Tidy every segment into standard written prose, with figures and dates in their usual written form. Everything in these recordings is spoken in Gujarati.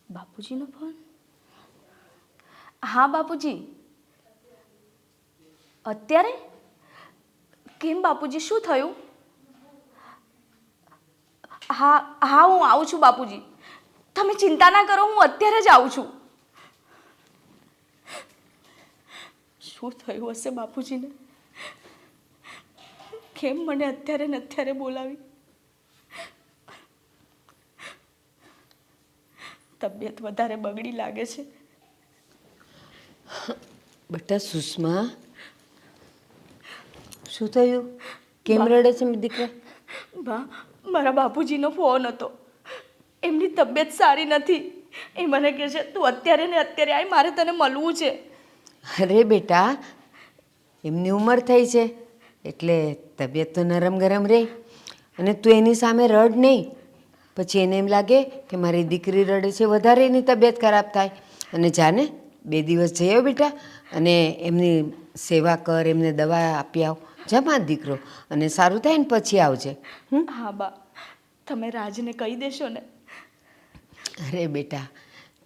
બાપુજીનો ફોન? હા બાપુજી. અત્યારે? કેમ બાપુજી, શું થયું? હા હા, હું આવું છું બાપુજી. તમે ચિંતા ના કરો, હું અત્યારે જ આવું છું. શું થયું હશે બાપુજીને? કેમ મને અત્યારે ને અત્યારે બોલાવી? તબિયત વધારે બગડી લાગે છે. બેટા સુષ્મા, શું થયું? કેમ બા રડે છે દીકરા? બા, મારા બાપુજીનો ફોન હતો. એમની તબિયત સારી નથી. એ મને કહે છે તું અત્યારે ને અત્યારે આય, મારે તને મળવું છે. અરે બેટા, એમની ઉંમર થઈ છે એટલે તબિયત તો નરમ ગરમ રહે. અને તું એની સામે રડ નહીં. પછી એને એમ લાગે કે મારી દીકરી રડે છે, વધારે એની તબિયત ખરાબ થાય. અને જાને 2 દિવસ જઈ આવ બેટા, અને એમની સેવા કર, એમને દવા આપી આવ. જા મારો દીકરો, અને સારું થાય ને પછી આવજે. હા બા, તમે રાજને કહી દેશો ને? અરે બેટા,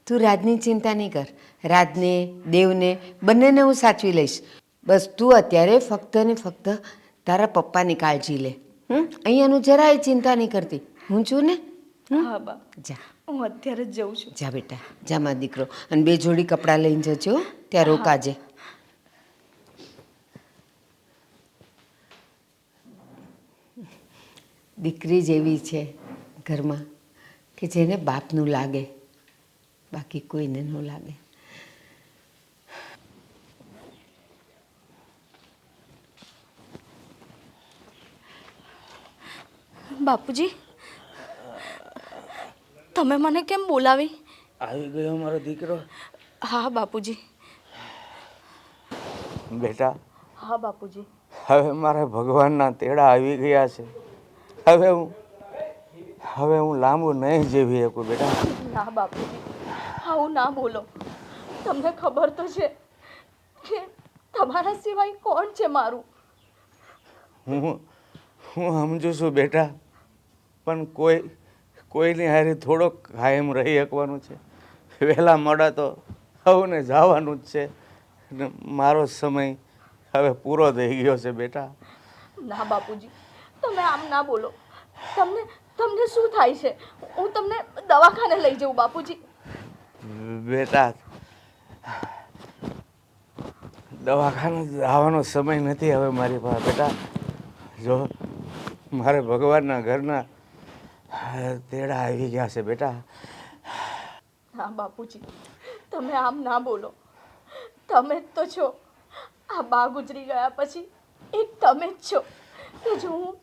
તું રાજની ચિંતા નહીં કર. રાજને, દેવને બંનેને હું સાચવી લઈશ. બસ તું અત્યારે ફક્ત ને ફક્ત તારા પપ્પાની કાળજી લે. અહીંયાનું જરાય ચિંતા નહીં કરતી, હું છું ને. હા બા, જા હું અત્યારે જ જઉં છું. જા બેટા, જા મારો દીકરો. અને 2 જોડી કપડાં લઈને જજો, ત્યાં હા રોકાજે. દીકરી જેવી છે ઘરમાં કે જેને બાપનું લાગે, બાકી કોઈને ન લાગે. બાપુજી, તમે મને કેમ બોલાવી? આવી ગયો મારો દીકરો? હા બાપુજી. બેટા, હા બાપુજી. હવે મારા ભગવાનના તેડા આવી ગયા છે. હવે હું લાંબુ નહીં જીવી શકું બેટા. ના બાપુજી, આવું ના બોલો. તમને ખબર તો છે કે તમારા સિવાય કોણ છે મારું? હું સમજુ છું બેટા, પણ કોઈની હારે થોડોક કાયમ રહી શકવાનું છે. વહેલા મોડા તો સૌને જવાનું જ છે. અને મારો સમય હવે પૂરો થઈ ગયો છે બેટા. ના બાપુજી, તમે આમ ના બોલો. તમને તમને શું થાય છે? હું તમને દવાખાને લઈ જાઉં બાપુજી. બેટા, દવાખાને જવાનો સમય નથી હવે મારી પાસે બેટા. જો મારે ભગવાનના ઘરના તેડા આવી ગયા છે બેટા. ના બાપુજી, તમે આમ ના બોલો. તમે જ તો છો. આ બા ગુજરી ગયા પછી એક તમે જ છો કે જો હું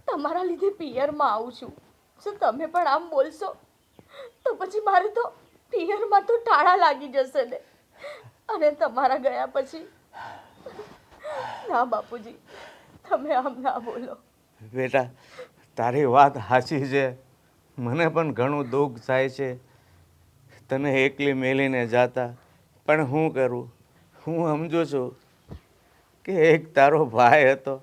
તમારા લીધે પિયરમાં આવું છું. જો તમે પણ આમ બોલશો તો પછી મારે તો પિયરમાં તો ટાળા લાગી જશે ને. અને તમારા ગયા પછી ના બાપુજી, તમે આમ ના બોલો. બેટા, તારી વાત સાચી છે. મને પણ ઘણું દુઃખ થાય છે તને એકલી મેલીને જાતા. પણ શું કરું? હું સમજુ છું કે એક તારો ભાઈ હતો,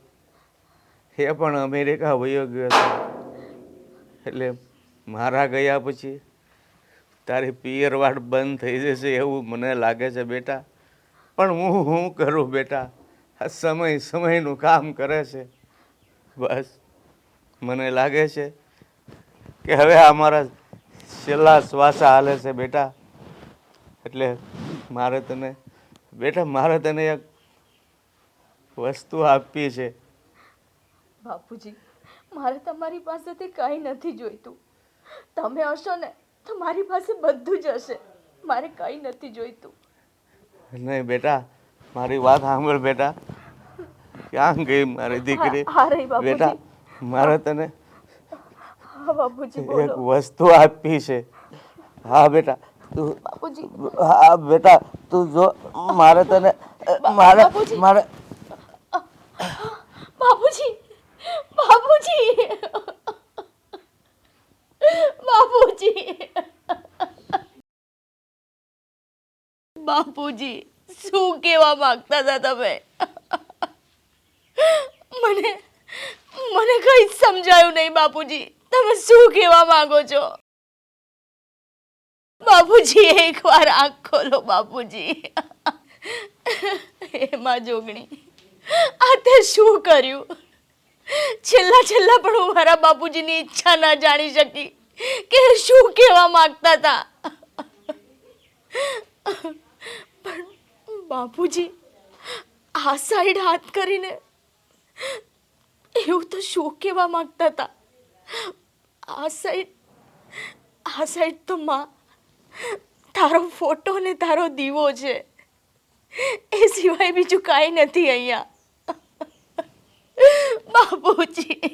એ પણ અમેરિકા વયો ગયો હતો. એટલે મારા ગયા પછી તારી પિયરવાડ બંધ થઈ જશે એવું મને લાગે છે બેટા. પણ હું શું કરું બેટા? આ સમયનું કામ કરે છે. બસ મને લાગે છે કે હવે આ મારા છેલ્લા શ્વાસા હાલે છે બેટા. એટલે મારે તને એક વસ્તુ આપવી છે. બાપુજી, મારે તમારી પાસેથી કંઈ નથી જોઈતું. તમે હશો ને તો મારી પાસે બધું જ હશે. મારે કંઈ નથી જોઈતું. નહીં બેટા, મારી વાત સાંભળ બેટા. ક્યાં ગઈ મારી દીકરી? હા રહી બેટા, બાપુજી. મારે તને હા બાપુજી, એક બોલો. વસ્તુ આપવી છે. હા બેટા, તું બાપુજી. હા બેટા, તું જો મારે તને મારે બાપુજી. મારે બાપુજી, બાપુજી, બાપુજી, બાપુજી, શું કહેવા માંગતા હતા તમે? મને મને કંઈ જ સમજાયું નહીં બાપુજી. તમે શું કહેવા માંગો છો? બાપુજી એકવાર આંખ ખોલો બાપુજી. એમાં જોગણી આ તે શું કર્યું? છેલ્લા પણ હું મારા બાપુજીની ઈચ્છા ના જાણી શકી કે શું કહેવા માંગતા હતા. પણ બાપુજી આ સાઈડ હાથ કરીને એવું તો શું કહેવા માંગતા હતા? આ સાઈડ તો માં તારો ફોટો ને તારો દીવો છે, એ સિવાય બીજું કાંઈ નથી અહીંયા. બાપુજી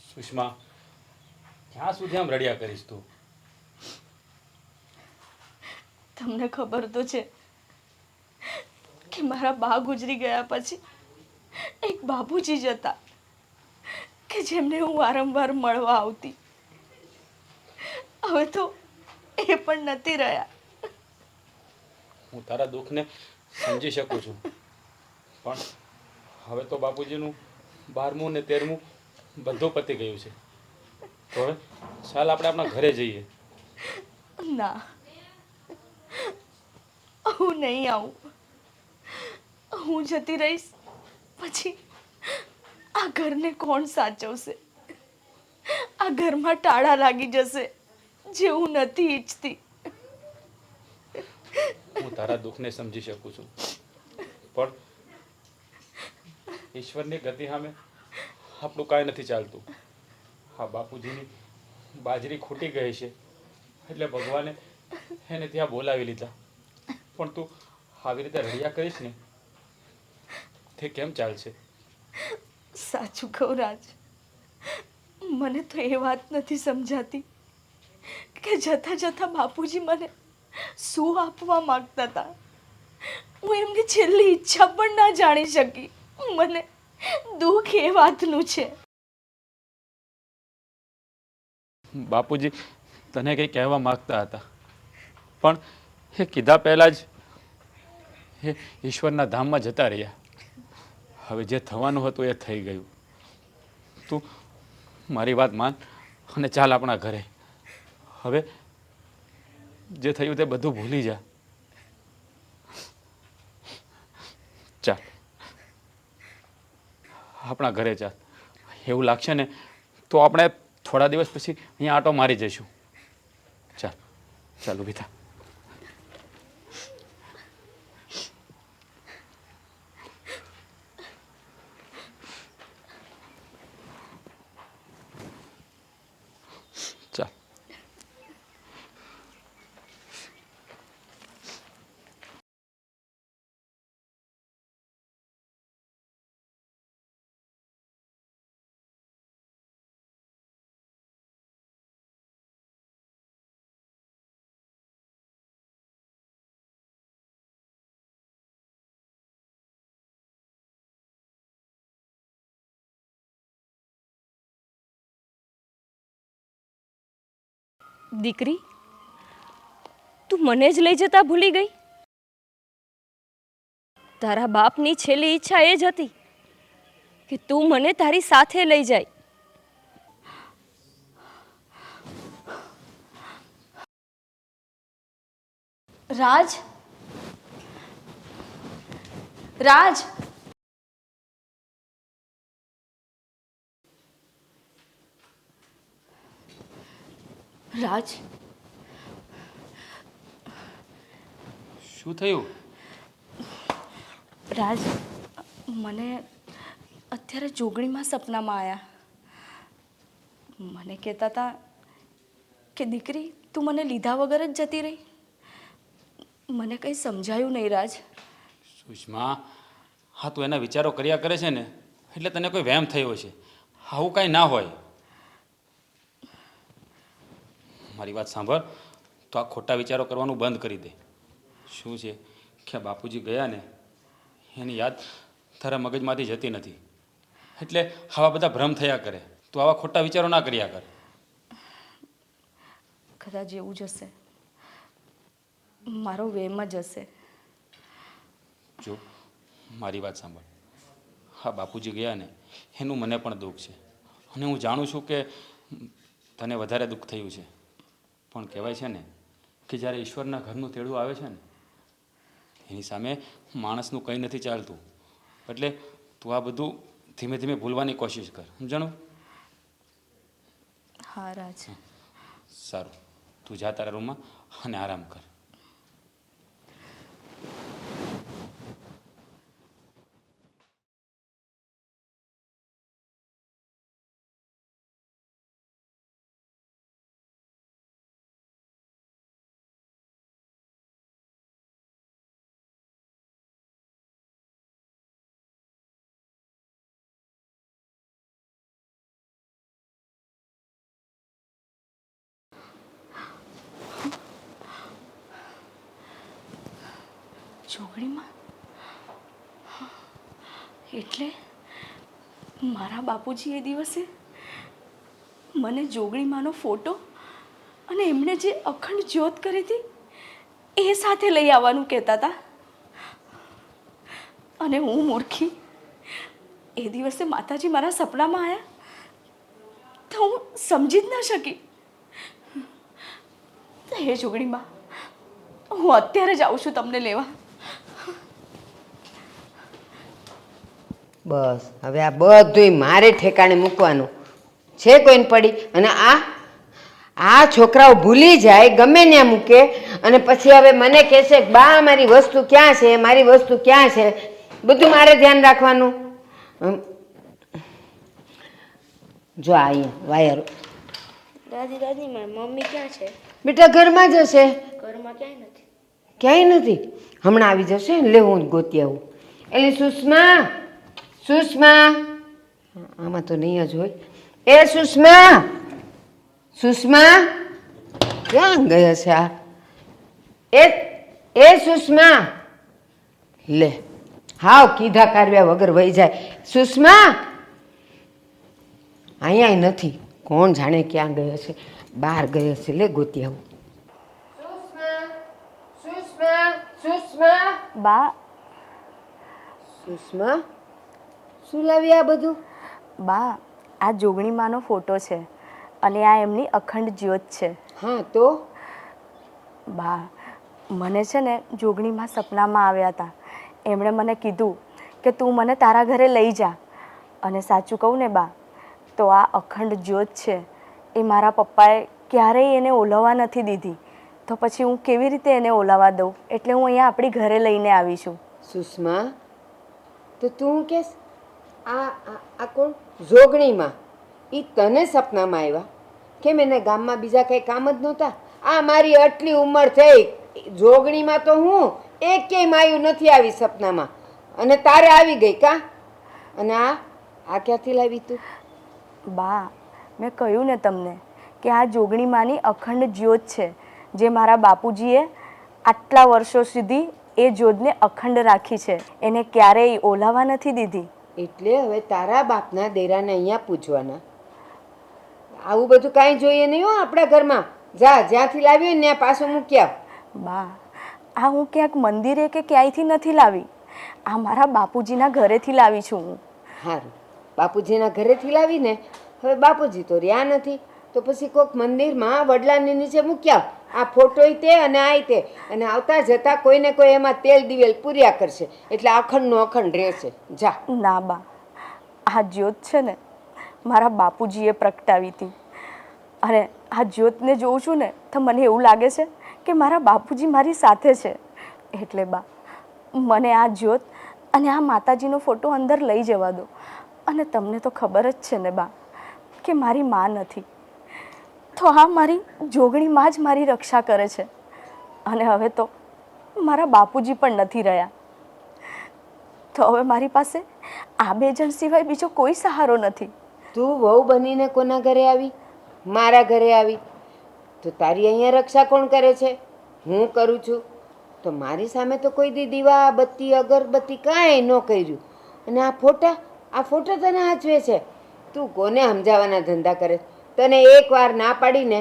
સુષ્મા, ક્યાં સુધી આમ રડ્યા કરીશ તું? તમને ખબર તો છે કે મારા બા ગુજરી ગયા પછી એક બાપુજી જ હતા કે જેમને હું વારંવાર મળવા આવતી. હવે તો એ પણ નથી રહ્યા. હું તારા દુઃખને સમજી શકું છું, પણ હવે તો બાપુજીનું 12મું ને 13મું બધું પતી ગયું છે. તો હવે ચાલ આપણે આપણા ઘરે જઈએ. ના, હું નહીં આવું. હું જતી રહીશ પછી આ ઘરને કોણ સાચવશે? આ ઘરમાં ટાળા લાગી જશે જે હું નથી ઈચ્છતી. હું તારા દુઃખને સમજી શકું છું, પણ ઈશ્વરની ગતિ સામે આપણું કાંઈ નથી ચાલતું. હા, બાપુજીની બાજરી ખૂટી ગઈ છે એટલે ભગવાને એને ત્યાં બોલાવી લીધા. પણ તું આવી રીતે રડ્યા કરીશ ને તે કેમ ચાલશે? સાચું કહું રાજ, મને તો એ વાત નથી સમજાતી કે જતા જતા બાપુજી મને શું આપવા માંગતા હતા. હું એમની છેલ્લી ઈચ્છા પણ ના જાણી શકી. મને દુઃખ એ વાતનું છે. બાપુજી તને કંઈ કહેવા માગતા હતા, પણ એ કીધા પહેલાં જ એ ઈશ્વરના ધામમાં જતા રહ્યા. હવે જે થવાનું હતું એ થઈ ગયું. તું મારી વાત માન અને ચાલ આપણા ઘરે. હવે જે થયું તે બધું ભૂલી જા. ચાલ આપણા ઘરે ચાલ. એવું લાગશે ને તો આપણે થોડા દિવસ પછી અહીંયા આંટો મારી જઈશું. ચાલ ચાલ ઊભી થા. ચાલ. દીકરી, તું મને જ લઈ જતા ભૂલી ગઈ? તારા બાપની છેલ્લી ઈચ્છા એ જ હતી કે તું મને તારી સાથે લઈ જાય. રાજ, રાજ, રાજ, શું થયું? રાજ, મને અત્યારે જોગણીમાં સપનામાં આવ્યા. મને કહેતા હતા કે દીકરી તું મને લીધા વગર જ જતી રહી. મને કંઈ સમજાયું નહીં રાજ. સુષ્મા, હા તું એના વિચારો કર્યા કરે છે ને એટલે તને કોઈ વહેમ થયો છે. આવું કાંઈ ના હોય. મારી વાત સાંભળ, તો આ ખોટા વિચારો કરવાનું બંધ કરી દે. શું છે કે બાપુજી ગયા ને એની યાદ તારા મગજમાંથી જતી નથી, એટલે આવા બધા ભ્રમ થયા કરે. તું આવા ખોટા વિચારો ના કર્યા કર. કદાચ એવું જ હશે, મારો વેમ જ હશે. જો મારી વાત સાંભળ. હા, બાપુજી ગયા ને એનું મને પણ દુઃખ છે, અને હું જાણું છું કે તને વધારે દુઃખ થયું છે. પણ કહેવાય છે ને કે જ્યારે ઈશ્વરના ઘરનું તેડું આવે છે ને એની સામે માણસનું કંઈ નથી ચાલતું. એટલે તું આ બધું ધીમે ધીમે ભૂલવાની કોશિશ કર, સમજાણું? હા રાજ. સારું, તું જા તારા રૂમમાં અને આરામ કર. જોગણીમાં એટલે મારા બાપુજી એ દિવસે મને જોગણીમાંનો ફોટો અને એમણે જે અખંડ જ્યોત કરી હતી એ સાથે લઈ આવવાનું કહેતા હતા. અને હું મૂર્ખી એ દિવસે માતાજી મારા સપનામાં આવ્યા તો હું સમજી જ ન શકી. હે જોગણીમાં, હું અત્યારે જ આવું છું તમને લેવા. બસ હવે આ બધુંય મારે ઠેકાણે મૂકવાનું છે. કોઈને પડી અને આ છોકરાઓ ભૂલી જાય, ગમે ત્યાં મૂકે, અને પછી હવે મને કહેશે કે બા મારી વસ્તુ ક્યાં છે, મારી વસ્તુ ક્યાં છે. બધું મારે ધ્યાન રાખવાનું. જો અહીંયા વાયર. દાદી દાદી મારી મમ્મી ક્યાં છે? બેટા ઘરમાં જ હશે. ઘરમાં ક્યાંય નથી. ક્યાંય નથી? હમણાં આવી જશે ને, લે હું ગોતી આવું. એટલે સુષ્મા, સુષ્મા, આમાં તો નહીં જ હોય. એ સુષ્મા, સુષ્મા ક્યાં ગયા છે આ? એ સુષ્મા, લે હાવ કીધા કાઢ્યા વગર વહી જાય. સુષ્મા અહીંયા નથી, કોણ જાણે ક્યાં ગયા છે, બહાર ગયા છે. લે ગોતી આવું. સુષ્મા, સુષ્મા, સુષ્મા. બા, સુષ્મા, શું લાવી આ બધું? બા, આ જોગણીમાંનો ફોટો છે અને આ એમની અખંડ જ્યોત છે. હા તો બા, મને છે ને જોગણીમાં સપનામાં આવ્યા હતા. એમણે મને કીધું કે તું મને તારા ઘરે લઈ જા. અને સાચું કહું ને બા, તો આ અખંડ જ્યોત છે એ મારા પપ્પાએ ક્યારેય એને ઓલવવા નથી દીધી. તો પછી હું કેવી રીતે એને ઓલાવવા દઉં? એટલે હું અહીંયા આપણી ઘરે લઈને આવી છું. સુષ્મા, તો તું કેસ આ કોણ? જોગણીમાં એ તને સપનામાં આવ્યા? કેમ એને ગામમાં બીજા કંઈ કામ જ નહોતા? આ મારી આટલી ઉંમર થઈ, જોગણીમાં તો હું એકેય માયું નથી આવી સપનામાં, અને તારે આવી ગઈ કા? અને આ ક્યાંથી લાવી તું? બા, મેં કહ્યું ને તમને કે આ જોગણીમાંની અખંડ જ્યોત છે, જે મારા બાપુજીએ આટલા વર્ષો સુધી એ જ્યોતને અખંડ રાખી છે. એને ક્યારેય ઓલાવવા નથી દીધી. એટલે હવે તારા બાપના દેરાને અહીંયા પૂછવાના? આવું બધું કાંઈ જોઈએ નહીં હો આપણા ઘરમાં. જા, જ્યાંથી લાવ્યો ને ત્યાં પાછું મૂકી આવ. બા, આ હું ક્યાંક મંદિરે કે ક્યાંયથી નથી લાવી. આ મારા બાપુજીના ઘરેથી લાવી છું હું. સારું, બાપુજીના ઘરેથી લાવીને હવે બાપુજી તો રહ્યા નથી, તો પછી કોઈક મંદિરમાં વડલાની નીચે મૂકી આવ. આ ફોટોય તે અને આય તે, અને આવતા જતા કોઈને કોઈ એમાં તેલ દિવેલ પૂર્યા કરશે, એટલે અખંડનો અખંડ રહેશે. જા. ના બા, આ જ્યોત છે ને મારા બાપુજીએ પ્રગટાવી હતી. અને આ જ્યોતને જોઉં છું ને તો મને એવું લાગે છે કે મારા બાપુજી મારી સાથે છે. એટલે બા, મને આ જ્યોત અને આ માતાજીનો ફોટો અંદર લઈ જવા દો. અને તમને તો ખબર જ છે ને બા કે મારી માં નથી, તો આ મારી જોગણી માં જ મારી રક્ષા કરે છે. અને હવે તો મારા બાપુજી પણ નથી રહ્યા, તો હવે મારી પાસે આ બે જણ સિવાય બીજો કોઈ સહારો નથી. તું વહુ બનીને કોના ઘરે આવી? મારા ઘરે આવી. તો તારી અહીંયા રક્ષા કોણ કરે છે? હું કરું છું. તો મારી સામે તો કોઈ દી દીવા બત્તી અગરબત્તી કાંઈ ન કર્યું. અને આ ફોટા તને હાચવે છે. તું કોને સમજાવવાના ધંધા કરે? તને એકવાર ના પાડીને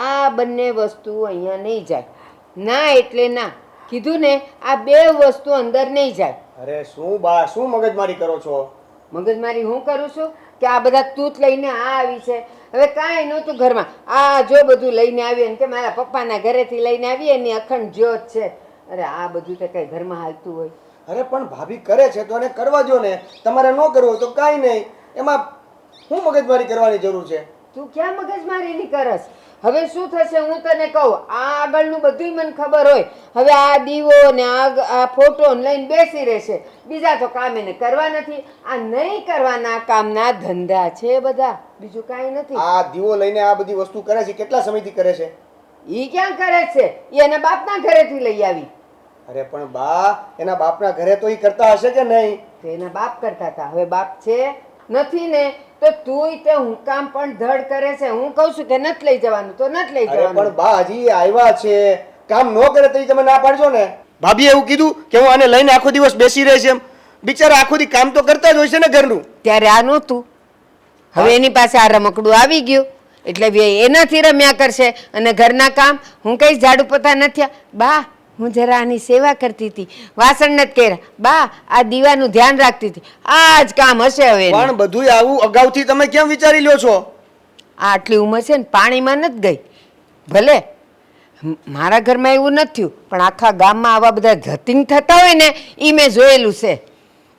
આ બંને વસ્તુ અહીંયા નહીં જાય. ના એટલે ના, કીધું ને, આ બે વસ્તુ અંદર નહીં જાય. અરે શું બા, શું મગજમારી કરો છો? મગજમારી હું કરું છું કે આ બધા તૂત લઈને આ આવી છે. હવે કાંઈ નહોતું ઘરમાં, આ જો બધું લઈને આવી, અને કે મારા પપ્પાના ઘરેથી લઈને આવી, એની અખંડ જ્યોત છે. અરે આ બધું તો કઈ ઘરમાં હાલતું હોય? અરે પણ ભાભી કરે છે તો એને કરવા જો ને. તમારે ન કરવું હોય તો કાંઈ નહીં, એમાં શું મગજમારી કરવાની જરૂર છે? તું ક્યાં મગજમારી ની કરસ? હવે શું થશે હું તને કહું, આ આગળનું બધું મને ખબર હોય. હવે આ દીવો ને આ ફોટો લઈને બેસી રહેશે, બીજા તો કામ એને કરવા નથી. આ નહીં કરવાના કામના ધંધા છે બધા, બીજું કાંઈ નથી. આ દીવો લઈને આ બધી વસ્તુ કરે છે, કેટલા સમયથી કરે છે? ઈ ક્યાં કરે છે? ઈ એના બાપના ઘરેથી લઈ આવી. અરે પણ બા, એના બાપના ઘરે તો ઈ કરતા હશે કે નહીં? તો એના બાપ કરતા હતા, હવે બાપ છે નથી ને, તો તુંય તે હું કામ પણ ધડ કરે છે. હું કહું છું કે નથી લઈ જવાનું તો નથી લઈ અરે પણ જવાનું. બા, હજી આવ્યા છે, કામ ન કરે તો ઈ તમે ના પાડજો ને. ભાભીએ એવું કીધું કે હું આને લઈને આખો દિવસ બેસી રહે છે એમ. બિચારા આખો દી કામ તો કરતા જ હોય છે ને ઘરનું. ત્યારે આ નહોતું, હવે એની પાસે આ રમકડું આવી ગયું એટલે એનાથી રમ્યા કરશે. અને ઘરના કામ હું કઈ ઝાડુ પોતા નથી. બા, હું જરા આની સેવા કરતી હતી, વાસણ નથી કર્યા. બા, આ દીવાનું ધ્યાન રાખતી હતી. આ જ કામ હશે હવે એનું. પણ બધુંય આવું અગાઉથી તમે કેમ વિચારી લ્યો છો? આ આટલી ઉંમર છે ને પાણીમાં નથી ગઈ. ભલે મારા ઘરમાં એવું નથી થયું, પણ આખા ગામમાં આવા બધા ધતિંગ થતા હોય ને એ મેં જોયેલું છે.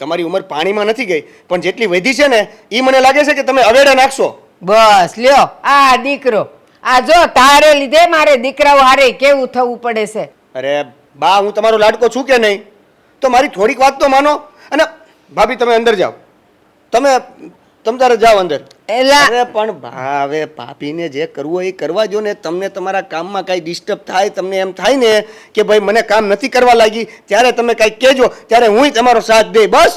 તમારી ઉંમર પાણીમાં નથી ગઈ, પણ જેટલી વધી છે ને એ મને લાગે છે કે તમે અવેડા નાખશો. બસ લ્યો, આ દીકરો, આ જો તારે લીધે મારે દીકરાઓ હારે કેવું થવું પડે છે. અરે બા, હું તમારો લાડકો છું કે નહીં? તો મારી થોડીક વાત તો માનો. અને ભાભી તમે અંદર જાઓ, તમે તારે જાઓ અંદર. એલા અરે પણ બા, હવે ભાભીને જે કરવું હોય એ કરવા જો ને. તમને તમારા કામમાં કાંઈ ડિસ્ટર્બ થાય, તમને એમ થાય ને કે ભાઈ મને કામ નથી કરવા લાગી, ત્યારે તમે કાંઈક કહેજો, ત્યારે હુંય તમારો સાથ દે. બસ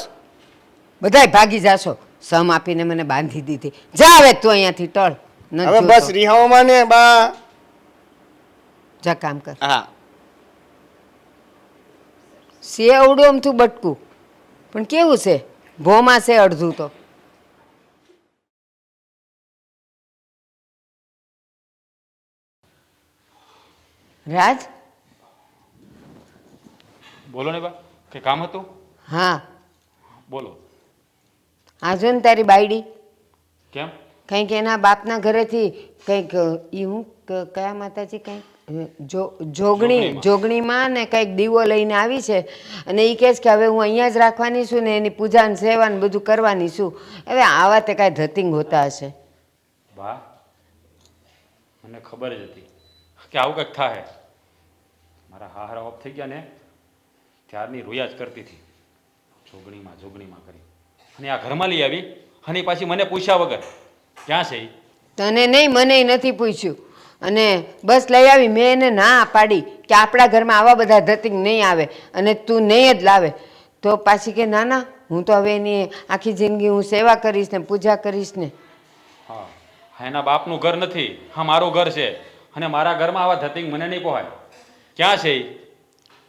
બધાય ભાગી જાશો. સમ આપીને મને બાંધી દીધી. જા હવે તું અહીંયાથી ટળ. ન હવે જોતો. બસ રિહાઓમાં ને બા. જા કામ કર. હા, સેવડું અમથું બટકું, પણ કેવું છે, ભોમાં છે અડધું તો. રાજ, બોલો ને બા, કંઈ કામ હતું? હા, બોલો. આ જો ને તારી બાયડી કેમ? કંઈક એના બાપના ઘરેથી કંઈક ઈ હું કયા માતાજી કંઈક જોગણીમાં ને કંઈક દીવો લઈને આવી છે. અને એ કહે છે કે હવે હું અહીંયા જ રાખવાની છું ને એની પૂજા ને સેવા ને બધું કરવાની છું. હવે આવા તે કાંઈ ધતિંગ હોતા હશે. બા, મને ખબર જ હતી કે આવું કંઈક થાય. મારા હારા ઓફ થઈ ગયા ને ત્યારની રોયા જ કરતી હતી, જોગણીમાં કરી. અને આ ઘરમાં લઈ આવી અને પાછી મને પૂછ્યા વગર ક્યાં છે ઈ? તને નહીં, મને નથી પૂછ્યું. અને બસ લઈ આવી. મેં એને ના પાડી કે આપણા ઘરમાં આવા બધા ધતિંગ નહીં આવે અને તું નહીં જ લાવે. તો પાછી કે ના ના, હું તો હવે એની આખી જિંદગી હું સેવા કરીશ ને પૂજા કરીશ ને. હા, એના બાપનું ઘર નથી, હા મારું ઘર છે. અને મારા ઘરમાં આવા ધતિંગ મને નહીં પોહાય. ક્યાં છે ઈ?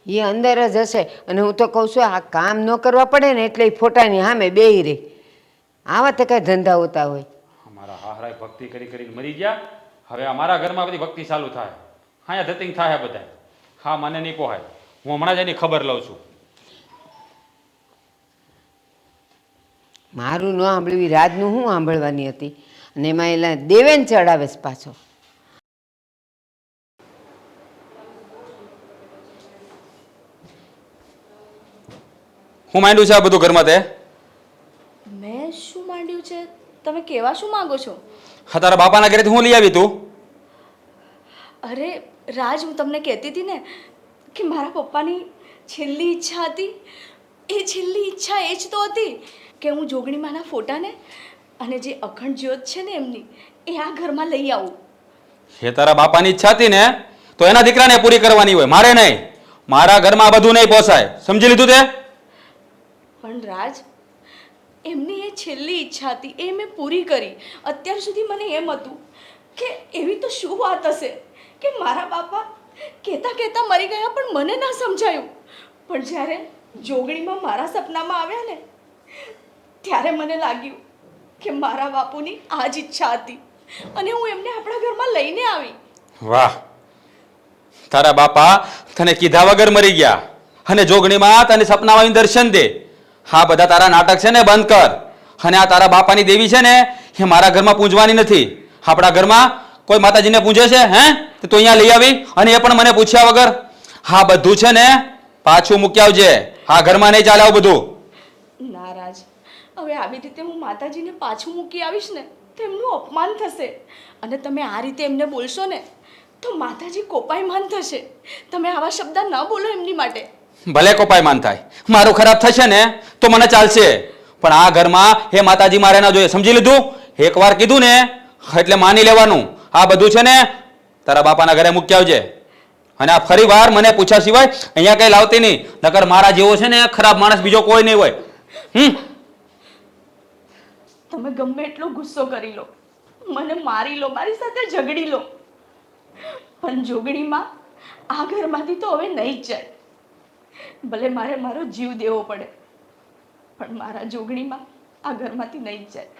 એ અંદર જ હશે. અને હું તો કહું છું આ કામ ન કરવા પડે ને એટલે એ ફોટાની સામે બેહી રહી. આવા તો કાંઈ ધંધા હોતા હોય. મારા હાહરાએ ભક્તિ કરીને મરી ગયા. હવે અમારા ઘરમાં બધી ભક્તિ ચાલુ થાય, હા ધતિંગ થાય બધા. હા મને નહીં પોહાય. હું હમણાં જ એની ખબર લઉં છું. મારું ન સાંભળ્યું, રાજનું હું સાંભળવાની હતી. અને એમાં એલા દેવેન ચડાવે છે પાછો. હું માંડ્યું છે આ બધું ઘરમાં તે? મેં શું માંડ્યું છે? તમે કહેવા શું માંગો છો? હા, તારા બાપાના ઘરેથી હું લઈ આવી તું? અરે રાજ, હું તમને કહેતી હતી ને કે મારા પપ્પાની છેલ્લી ઈચ્છા હતી. એ છેલ્લી ઈચ્છા એ જ તો હતી કે હું જોગણીમાના ફોટાને અને જે અખંડ જ્યોત છે ને એમની, એ આ ઘરમાં લઈ આવું. એ તારા બાપાની ઈચ્છા હતી ને તો એના દીકરાને પૂરી કરવાની હોય, મારે નહીં. મારા ઘરમાં આ બધું નહીં પોસાય, સમજી લીધું તે? પણ રાજ, એમની એ છેલ્લી ઈચ્છા હતી, એ મેં પૂરી કરી. અત્યાર સુધી મને એમ હતું કે એવી તો શું વાત હશે કે મારા બાપા કહેતા મરી ગયા, પણ મને ના સમજાયું. પણ જ્યારે જોગણીમાં મારા સપનામાં આવ્યા ને ત્યારે મને લાગ્યું કે મારા બાપુની આ જ ઈચ્છા હતી અને હું એમને આપણા ઘરમાં લઈને આવી. વાહ, તારા બાપા તને કીધા વગર મરી ગયા અને જોગણીમાં તને સપનામાં આવીને દર્શન દે. હા, બધા તારા નાટક છે ને બંધ કર. અને આ તારા બાપાની દેવી છે ને એ મારા ઘરમાં પૂજવાની નથી. આપણા ઘરમાં કોઈ માતાજીને પૂજે છે? હે, તો તું અહીંયા લઈ આવી અને એ પણ મને પૂછ્યા વગર. હા, બધું છે ને પાછું મૂકી આવજે. હા, ઘરમાં નહીં ચાલે આવું બધું. નારાજ, હવે આવી રીતે હું માતાજીને પાછું મૂકી આવીશ ને તો એમનું અપમાન થશે. અને તમે આ રીતે એમને બોલશો ને તો માતાજી કોપાયમાન થશે. તમે આવા શબ્દ ન બોલો એમની માટે. ભલે કોપાયમાન થાય, મારું ખરાબ થશે ને તો મને ચાલશે, પણ આ ઘરમાં હે માતાજી મારે ના જોઈએ. સમજી લીધું? એકવાર કીધું ને એટલે માની લેવાનું. આ બધું છે ને તારા બાપાના ઘરે મૂકી આવજે. અને આ ફરી વાર મને પૂછ્યા સિવાય અહીંયા કઈ લાવતી નહીં, નકર મારા જેવો છે ને ખરાબ માણસ બીજો કોઈ નહીં હોય. તમે ગમે એટલો ગુસ્સો કરી લો, મને મારી લો, મારી સાથે ઝઘડી લો, પણ જોગણીમાં આ ઘરમાંથી તો હવે નહીં જ જાય. ભલે મારે મારો જીવ દેવો પડે, પણ મારા જોગણીમાં આ ઘરમાંથી નહીં જ જાય.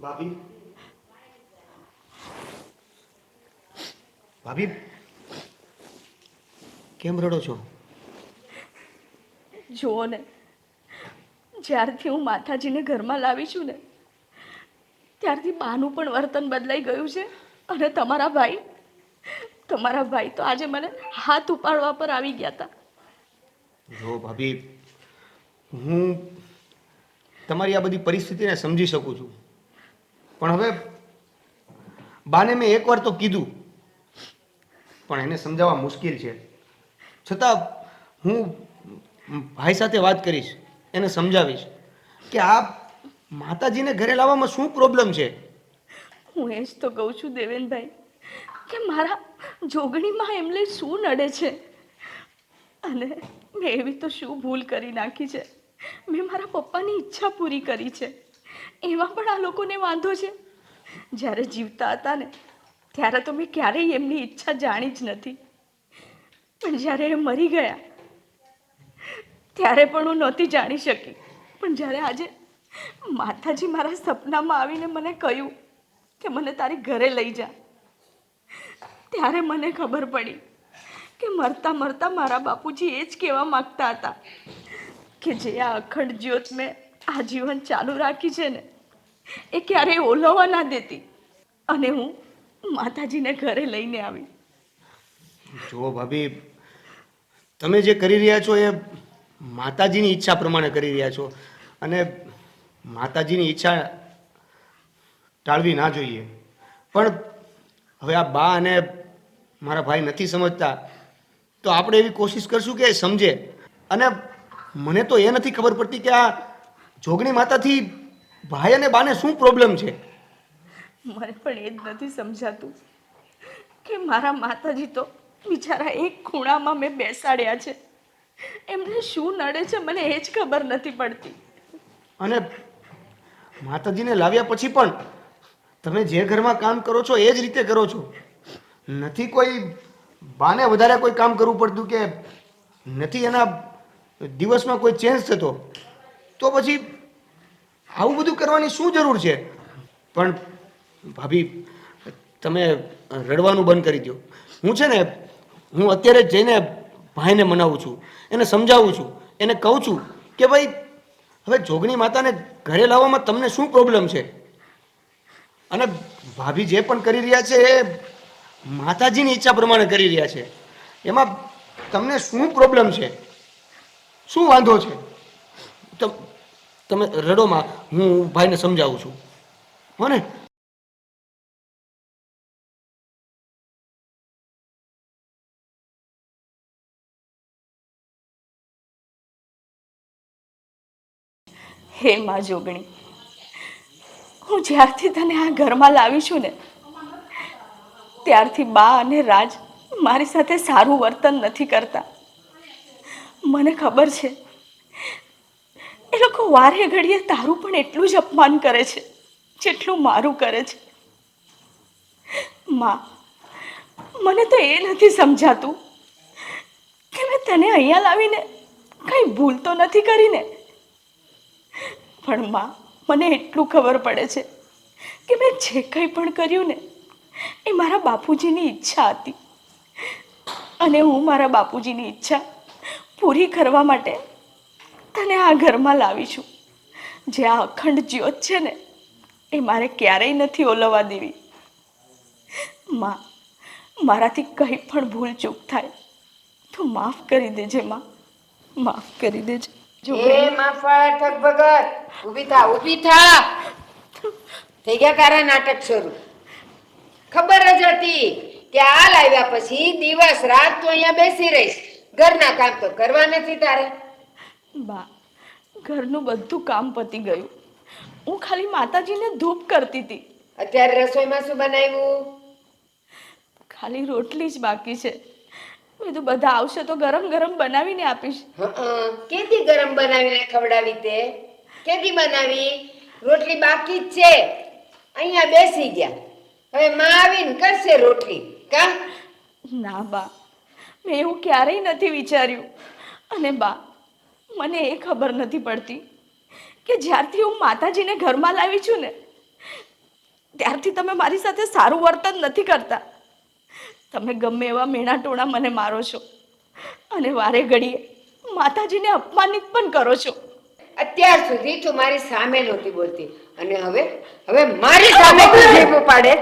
ભાભી, ભાભી કેમ રડો છો? જુઓ ને, જ્યારથી હું માતાજીને ઘરમાં લાવી છું ને ત્યારથી બાનું પણ વર્તન બદલાઈ ગયું છે. અને તમારા ભાઈ તો આજે મને હાથ ઉપાડવા પર આવી ગયા હતા. જો ભાભી, હું તમારી આ બધી પરિસ્થિતિને સમજી શકું છું, પણ હવે બાને મેં એકવાર તો કીધું, પણ એને સમજાવવા મુશ્કેલ છે. છતાં હું ભાઈ સાથે વાત કરીશ, એને સમજાવીશ કે આ માતાજીને ઘરે લાવવામાં શું પ્રોબ્લેમ છે. હું એ જ તો કહું છું દેવેનભાઈ કે મારા જોગણીમાં એમને શું નડે છે, અને મેં એવી તો શું ભૂલ કરી નાખી છે. મેં મારા પપ્પાની ઈચ્છા પૂરી કરી છે, એમાં પણ આ લોકોને વાંધો છે. જ્યારે જીવતા હતા ને ત્યારે તો મેં ક્યારેય એમની ઈચ્છા જાણી જ નથી, પણ જ્યારે એ મરી ગયા ત્યારે પણ હું નહોતી જાણી શકી. પણ જ્યારે આજે માતાજી મારા સપનામાં આવીને મને કહ્યું કે મને તારી ઘરે લઈ જા, ત્યારે મને ખબર પડી કે મરતા મરતા મારા બાપુજી એ જ કહેવા માગતા હતા કે જે આ અખંડ જ્યોત મેં આજીવન ચાલુ રાખી છે ને એ ક્યારેય ઓલવવા ના દેતી. અને હું માતાજીને ઘરે લઈને આવી. જો ભાભી, તમે જે કરી રહ્યા છો એ માતાજીની ઈચ્છા પ્રમાણે કરી રહ્યા છો, અને માતાજીની ઈચ્છા ટાળવી ના જોઈએ. પણ હવે આ બા અને મારા ભાઈ નથી સમજતા, તો આપણે એવી કોશિશ કરશું કે એ સમજે. અને મને તો એ નથી ખબર પડતી કે આ જોગણી માતાથી ભાઈ અને બાને શું પ્રોબ્લેમ છે. મને પણ એ જ નથી સમજાતું કે મારા માતાજી તો બિચારા એક ખૂણામાં મેં બેસાડ્યા છે, એમને શું નડે છે મને એ જ ખબર નથી પડતી. અને માતાજીને લાવ્યા પછી પણ તમે જે ઘરમાં કામ કરો છો એ જ રીતે કરો છો. નથી કોઈ બાને વધારે કોઈ કામ કરવું પડતું, કે નથી એના દિવસમાં કોઈ ચેન્જ થતો, તો પછી આવું બધું કરવાની શું જરૂર છે? પણ ભાભી, તમે રડવાનું બંધ કરી દો. હું છે ને હું અત્યારે જ જઈને ભાઈને મનાવું છું, એને સમજાવું છું, એને કહું છું કે ભાઈ હવે જોગણી માતાને ઘરે લાવવામાં તમને શું પ્રોબ્લેમ છે. અને ભાભી જે પણ કરી રહ્યા છે એ માતાજીની ઈચ્છા પ્રમાણે કરી રહ્યા છે, એમાં તમને શું પ્રોબ્લેમ છે, શું વાંધો છે? તમે રડોમાં, હું ભાઈને સમજાવું છું, હો ને? હે માં જોગણી, હું જ્યારથી તને આ ઘરમાં લાવી છું ને ત્યારથી બા અને રાજ મારી સાથે સારું વર્તન નથી કરતા. મને ખબર છે એ લોકો વારે ઘડીએ તારું પણ એટલું જ અપમાન કરે છે જેટલું મારું કરે છે. માં, મને તો એ નથી સમજાતું કે મેં તને અહીંયા લાવીને કંઈ ભૂલ તો નથી કરીને. પણ માં, મને એટલું ખબર પડે છે કે મેં જે કંઈ પણ કર્યું ને એ મારા બાપુજીની ઈચ્છા હતી, અને હું મારા બાપુજીની ઈચ્છા પૂરી કરવા માટે તને આ ઘરમાં લાવી છું. જે આ અખંડ જ્યોત છે ને એ મારે ક્યારેય નથી ઓલવવા દેવી. માં, મારાથી કંઈ પણ ભૂલ ચૂક થાય તો માફ કરી દેજે માં, માફ કરી દેજે. જો એ માફાળા ઠગ ભગત, ઊભી થા, ઊભી થા. થઈ ગયા તારા નાટક શરૂ. ખબર જ હતી કે આ લાવ્યા પછી દિવસ રાત તો અહીંયા બેસી રહીશ, ઘરના કામ તો કરવા નથી તારે. બા, ઘરનું બધું કામ પતી ગયું. હું ખાલી માતાજીને ધૂપ કરતી હતી. અત્યારે રસોઈમાં શું બનાવ્યું? ખાલી રોટલી જ બાકી છે. મેં તો બધા આવશે તો ગરમ ગરમ બનાવીને આપીશ. કેદી ગરમ બનાવીને ખવડાવી તે? કેદી બનાવી? રોટલી બાકી જ છે, અહીંયા બેસી ગયા. હવે માં આવીને કરશે રોટલી કા? ના બા, મેં એવું ક્યારેય નથી વિચાર્યું. અને બા, મને એ ખબર નથી પડતી કે જ્યારથી હું માતાજીને ઘરમાં લાવી છું ને ત્યારથી તમે મારી સાથે સારું વર્તન નથી કરતા. તમે ગમે એવા મેણા ટોણા મને મારો છો અને વારે ઘડીએ માતાજીને અપમાનિત પણ કરો છો. અત્યાર સુધી તું મારી સામે નહોતી બોલતી અને હવે મારી સામે તું જીભ ઉપાડે?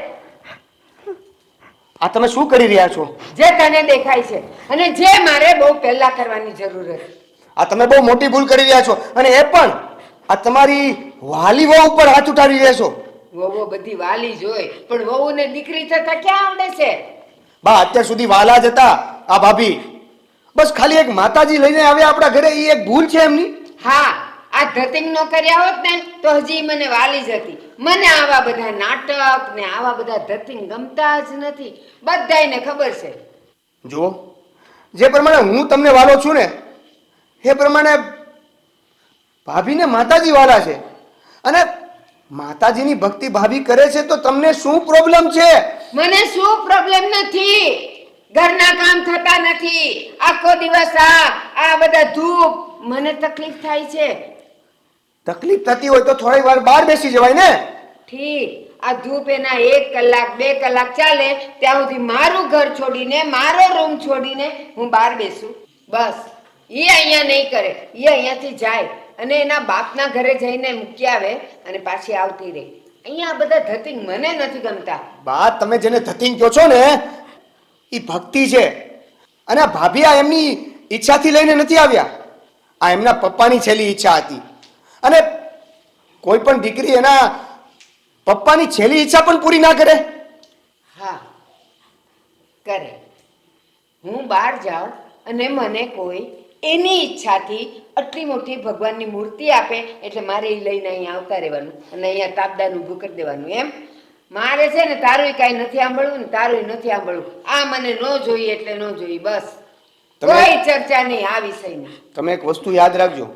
આ તમે શું કરી રહ્યા છો? જે તને દેખાય છે અને જે મારે બહુ પહેલા કરવાની જરૂર હતી. આ તમે બહુ મોટી ભૂલ કરી રહ્યા છો, અને એ પણ આ તમારી વાલી વહુ ઉપર હાથ ઉઠાવી રહ્યા છો. વહુ બધી વાલી જોઈ, પણ વહુને દીકરી થતા ક્યાં આવડે છે? બા, અત્યાર સુધી વાલા જ હતા આ ભાભી. બસ ખાલી એક માતાજી લઈને આવ્યા આપણા ઘરે, એ એક ભૂલ છે એમની. હા, આ ધતિંગ નો કર્યા હોત ને તો હજી મને વાલી જ હતી. મને આવા બધા નાટક ને આવા બધા ધતિંગ ગમતા જ નથી, બધાયને ખબર છે. જુઓ, જે પ્રમાણે હું તમને વાલો છું ને એ પ્રમાણે ભાભીને માતાજી વાલા છે, અને માતાજીની ભક્તિ ભાભી કરે છે તો તમને શું પ્રોબ્લેમ છે? મને શું પ્રોબ્લેમ નથી, ઘરના કામ થતા નથી, આખો દિવસ આ બધા ધૂપ, મને તકલીફ થાય છે. તકલીફ થતી હોય તો થોડી વાર બહાર બેસી જવાય ને. ઠીક, આ ધૂપ એના 1 કલાક 2 કલાક ચાલે ત્યાં સુધી મારું ઘર છોડીને, મારો રૂમ છોડીને હું બહાર બેસું? બસ, એ અહીંયા નહીં કરે, એ અહીંયાથી જાય અને એના બાપના ઘરે જઈને મૂકી આવે અને પાછી આવતી રહે. અહીંયા આ બધા ધતિંગ મને નથી ગમતા. બા, તમે જેને ધતિંગ કહો છો ને એ ભક્તિ છે, અને આ ભાભી આ એમની ઈચ્છાથી લઈને નથી આવ્યા. આ એમના પપ્પાની છેલ્લી ઈચ્છા હતી, અને કોઈ પણ દીકરી એના પપ્પાની છેલ્લી ઈચ્છા પણ પૂરી ના કરે. હા, કરે. હું બહાર જાઉં અને મને કોઈ એની ઈચ્છાથી આટલી મોટી ભગવાનની મૂર્તિ આપે એટલે મારે એ લઈને અહીંયા આવતા રહેવાનું અને અહીંયા તાપદાન ઊભું કરી દેવાનું. એમ મારે છે ને તારું કાંઈ નથી સાંભળવું ને તારું નથી સાંભળવું. આ મને ન જોઈએ એટલે ન જોઈએ, બસ. કોઈ ચર્ચા નહીં આ વિષયની. તમે એક વસ્તુ યાદ રાખજો,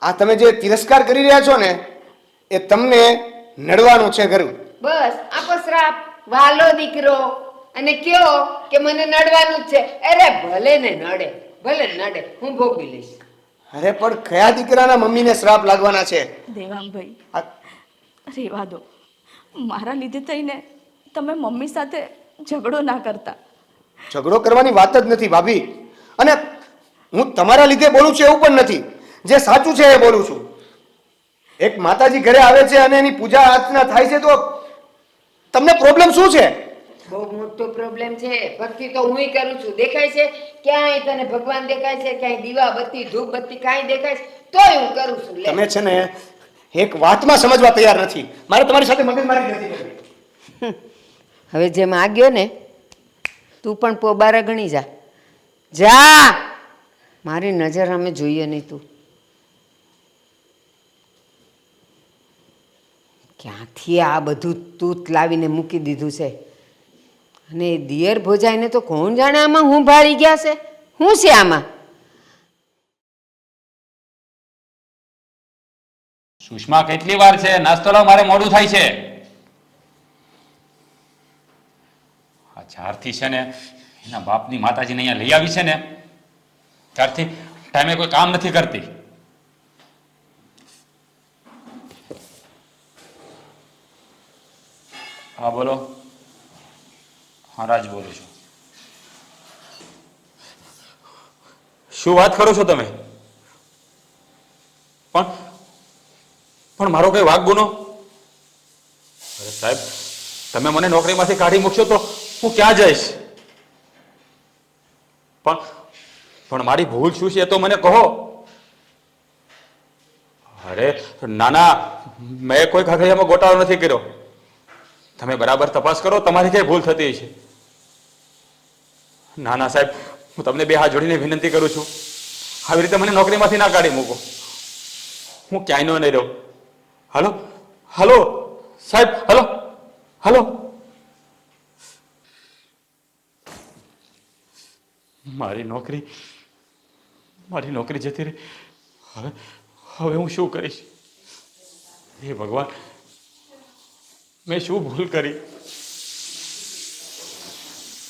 આ તમે જે તિરસ્કાર કરી રહ્યા છો ને એ તમને નડવાનું છે ઘર. બસ આપો શ્રાપ, વાલો દીકરો, અને કયો કે મને નડવાનું જ છે. અરે ભલે ને નડે, ભલે નડે, હું ભોગવી લઈશ. અરે પણ કયા દીકરાના મમ્મીને શ્રાપ લાગવાના છે? દેવાંગભાઈ, આ રહેવા દો. મારા લીધે થઈને તમે મમ્મી સાથે ઝઘડો ના કરતા. ઝઘડો કરવાની વાત જ નથી ભાભી, અને હું તમારા લીધે બોલું છું એવું પણ નથી. જે સાચું છે એ બોલું છું. એક માતાજી ઘરે આવે છે અને એની પૂજા અર્ચના થાય છે તો તમને પ્રોબ્લેમ શું છે? બહુ મોટો પ્રોબ્લેમ છે. ભક્તિ તો હુંય કરું છું, દેખાય છે? ક્યાંય તને ભગવાન દેખાય છે? ક્યાંય દીવા બત્તી ધૂપ બત્તી કાંઈ દેખાય છે? તોય હું કરું છું. લે, તમે છે ને એક વાતમાં સમજવા તૈયાર નથી. મારે તમારી સાથે મગજમારી નથી કરવી. હવે જે માગ્યો ને તું પણ પોબારા ગણી જા. જા, મારી નજર અમે જોઈએ નહીં. તું ક્યાંથી આ બધું તૂત લાવીને મૂકી દીધું છે? અને એ દિયર ભોજાઈને તો કોણ જાણે આમાં હું ભાળી ગયા છે. શું છે આમાં? સુષ્મા, કેટલી વાર છે? નાસ્તો લાવ, મારે મોડું થાય છે. આ જ્યારથી છે ને એના બાપની માતાજીને અહીંયા લઈ આવી છે ને ત્યારથી ટાઈમે કોઈ કામ નથી કરતી. હા બોલો. હા રાજ બોલું છું. શું વાત કરો છો તમે? પણ મારો કઈ વાંક ગુનો? અરે સાહેબ, તમે મને નોકરીમાંથી કાઢી મૂકશો તો હું ક્યાં જઈશ? પણ મારી ભૂલ શું છે એ તો મને કહો. અરે ના ના, મેં કોઈ કાગળિયામાં ગોટાળો નથી કર્યો. તમે બરાબર તપાસ કરો, તમારી કઈ ભૂલ થતી છે. ના ના સાહેબ, હું તમને બે હાથ જોડીને વિનંતી કરું છું, આવી રીતે મને નોકરીમાંથી ના કાઢી મૂકો. હું ક્યાંય નો નહીં રહું. હાલો હાલો સાહેબ, હાલો હાલો. મારી નોકરી જતી રહી. હવે હું શું કરીશ? હે ભગવાન, મેં શું ભૂલ કરી?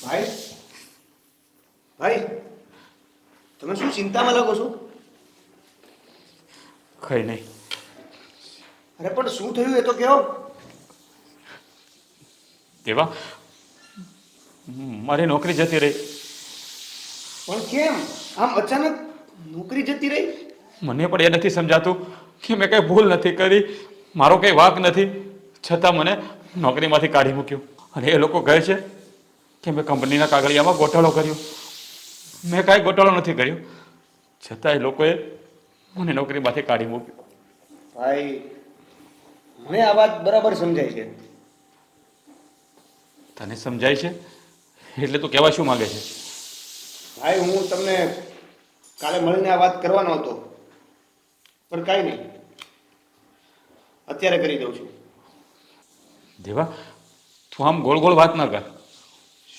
ભાઈ ભાઈ, તમે શું ચિંતામાં લાગો છો? કઈ નહીં. અરે પણ શું થયું એ તો કહો. દેવા, મારી નોકરી જતી રહી. પણ કેમ આમ અચાનક નોકરી જતી રહી? મને પણ એ નથી સમજાતું કે મેં કઈ ભૂલ નથી કરી, મારો કઈ વાંક નથી, છતાં મને નોકરીમાંથી કાઢી મૂક્યો. અને એ લોકો કહે છે કે મેં કંપનીના કાગળિયામાં ગોટાળો કર્યો. મેં કાંઈ ગોટાળો નથી કર્યો, છતાં એ લોકોએ મને નોકરીમાંથી કાઢી મૂક્યો. ભાઈ, મને આ વાત બરાબર સમજાય છે. તને સમજાય છે એટલે તું કહેવા શું માંગે છે? ભાઈ, હું તમને કાલે મળીને આ વાત કરવાનો હતો, પણ કાંઈ નહીં, અત્યારે કરી દઉં છું. દેવા, તું આમ ગોળ ગોળ વાત ના કર.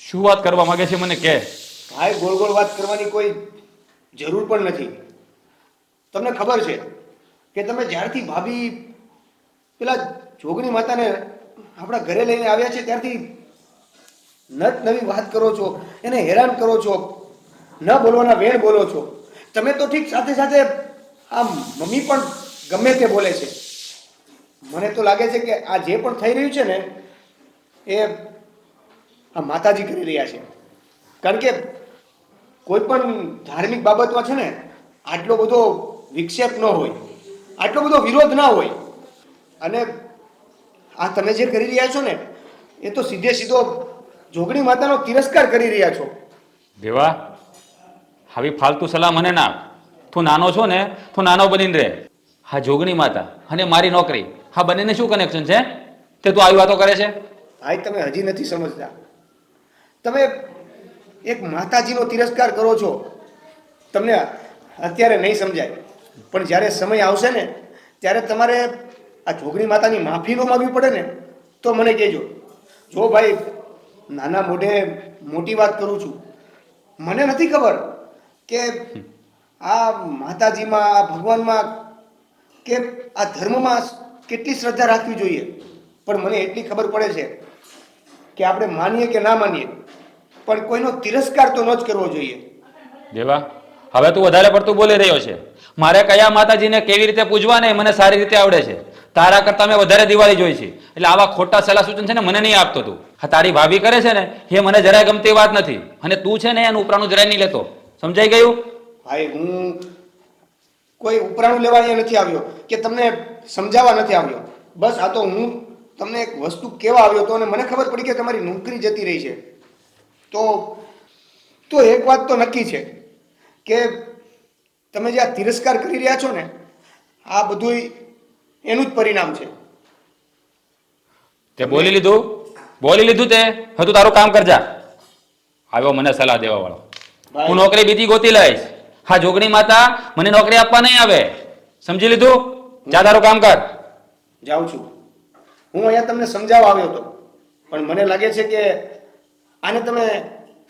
શું વાત કરવા માંગે છે મને કહે. ભાઈ, ગોળ ગોળ વાત કરવાની કોઈ જરૂર પણ નથી. તમને ખબર છે કે તમે જ્યારથી ભાભી પેલા જોગણી માતાને આપણા ઘરે લઈને આવ્યા છે ત્યારથી નત નવી વાત કરો છો, એને હેરાન કરો છો, ન બોલવાના વેણ બોલો છો. તમે તો ઠીક, સાથે સાથે આ મમ્મી પણ ગમે તે બોલે છે. મને તો લાગે છે કે આ જે પણ થઈ રહ્યું છે ને એ આ માતાજી કરી રહ્યા છે. કારણ કે કોઈ પણ ધાર્મિક બાબતમાં છે ને આટલો બધો વિક્ષેપ ન હોય, આટલો બધો વિરોધ ના હોય. અને આ તમે જે કરી રહ્યા છો ને એ તો સીધે સીધો જોગણી માતાનો તિરસ્કાર કરી રહ્યા છો. દેવા, આવી ફાલતુ સલાહ મને ના આપ. તું નાનો છો ને, તું નાનો બનીને રહે. હા, જોગણી માતા અને મારી નોકરી, હા બંનેને શું કનેક્શન છે તે તું આવી વાતો કરે છે? ભાઈ, તમે હજી નથી સમજતા. તમે એક માતાજીનો તિરસ્કાર કરો છો. તમને અત્યારે નહીં સમજાય, પણ જ્યારે સમય આવશે ને ત્યારે તમારે આ જોગણી માતાની માફી ન માગવી પડે ને તો મને કહેજો. જો ભાઈ, નાના મોઢે મોટી વાત કરું છું. મને નથી ખબર કે આ માતાજીમાં, આ ભગવાનમાં કે આ ધર્મમાં કેટલી શ્રદ્ધા રાખવી જોઈએ, પણ મને એટલી ખબર પડે છે કે આપણે માનીએ કે ના માનીએ પણ કોઈનો તિરસ્કાર તો ન જ કરવો જોઈએ. દેવા, હવે તું વધારે પડતું બોલી રહ્યો છે. મારે કયા માતાજીને કેવી રીતે પૂજવા ને મને સારી રીતે આવડે છે. તારા કરતા મેં વધારે દિવાળી જોઈ છે. એટલે આવા ખોટા સલાહ સૂચન છે ને મને નહીં આપતો તું. હા, તારી ભાભી કરે છે ને એ મને જરાય ગમતી વાત નથી, અને તું છે ને એનું ઉપરાનું જરાય નહીં લેતો. સમજાઈ ગયું? ભાઈ, હું કોઈ ઉપરાણું લેવા અહીંયા નથી આવ્યો કે તમને સમજાવવા નથી આવ્યો. બસ આ તો હું તમને એક વસ્તુ કહેવા આવ્યો હતો અને મને ખબર પડી કે તમારી નોકરી જતી રહી છે. તો એક વાત તો નક્કી છે કે તમે જે આ તિરસ્કાર કરી રહ્યા છો ને આ બધું એનું જ પરિણામ છે. તે બોલી લીધું તે. હવે તું તારું કામ કરજા. આવ્યો મને સલાહ દેવા વાળો. હું નોકરી બીજી ગોતી લઈશ. હા, જોગણી માતા મને નોકરી આપવા નહીં આવે. સમજી લીધું? જા તારું કામ કર. જાઉં છું. હું અહીંયા તમને સમજાવવા આવ્યો હતો, પણ મને લાગે છે કે આને તમે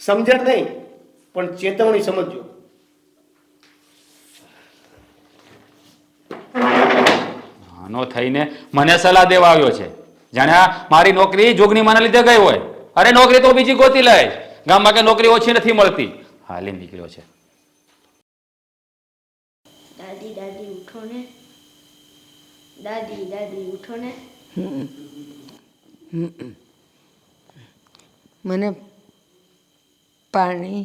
સમજણ નહીં પણ ચેતવણી સમજજો. આનો થઈને મને સલાહ દેવા આવ્યો છે, જાણે આ મારી નોકરી જોગણી માના લીધે ગઈ હોય. અરે નોકરી તો બીજી ગોતી લઈશ. ગામમાં કે નોકરી ઓછી નથી મળતી. હાલી નીકળ્યો છે. દાદી દાદી ઉઠો ને, દાદી દાદી ઉઠો ને. મને પાણી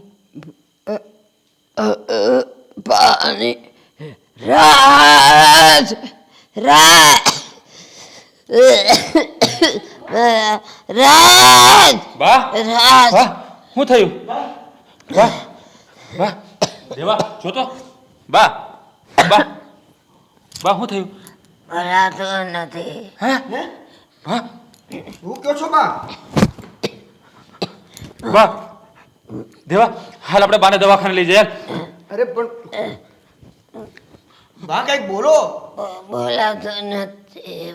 પાણી રાજ રાજ રાજ બા રાજ વાહ શું થયું વાહ વાહ દેવા જો તો બા બા બા શું થયું ભરાતું નથી હે બા હું કયો છો બા? બા દેવા હાલ આપણે બાને દવાખાને લઈ જઈએ અરે પણ બા કઈક બોલો. બોલાતું નથી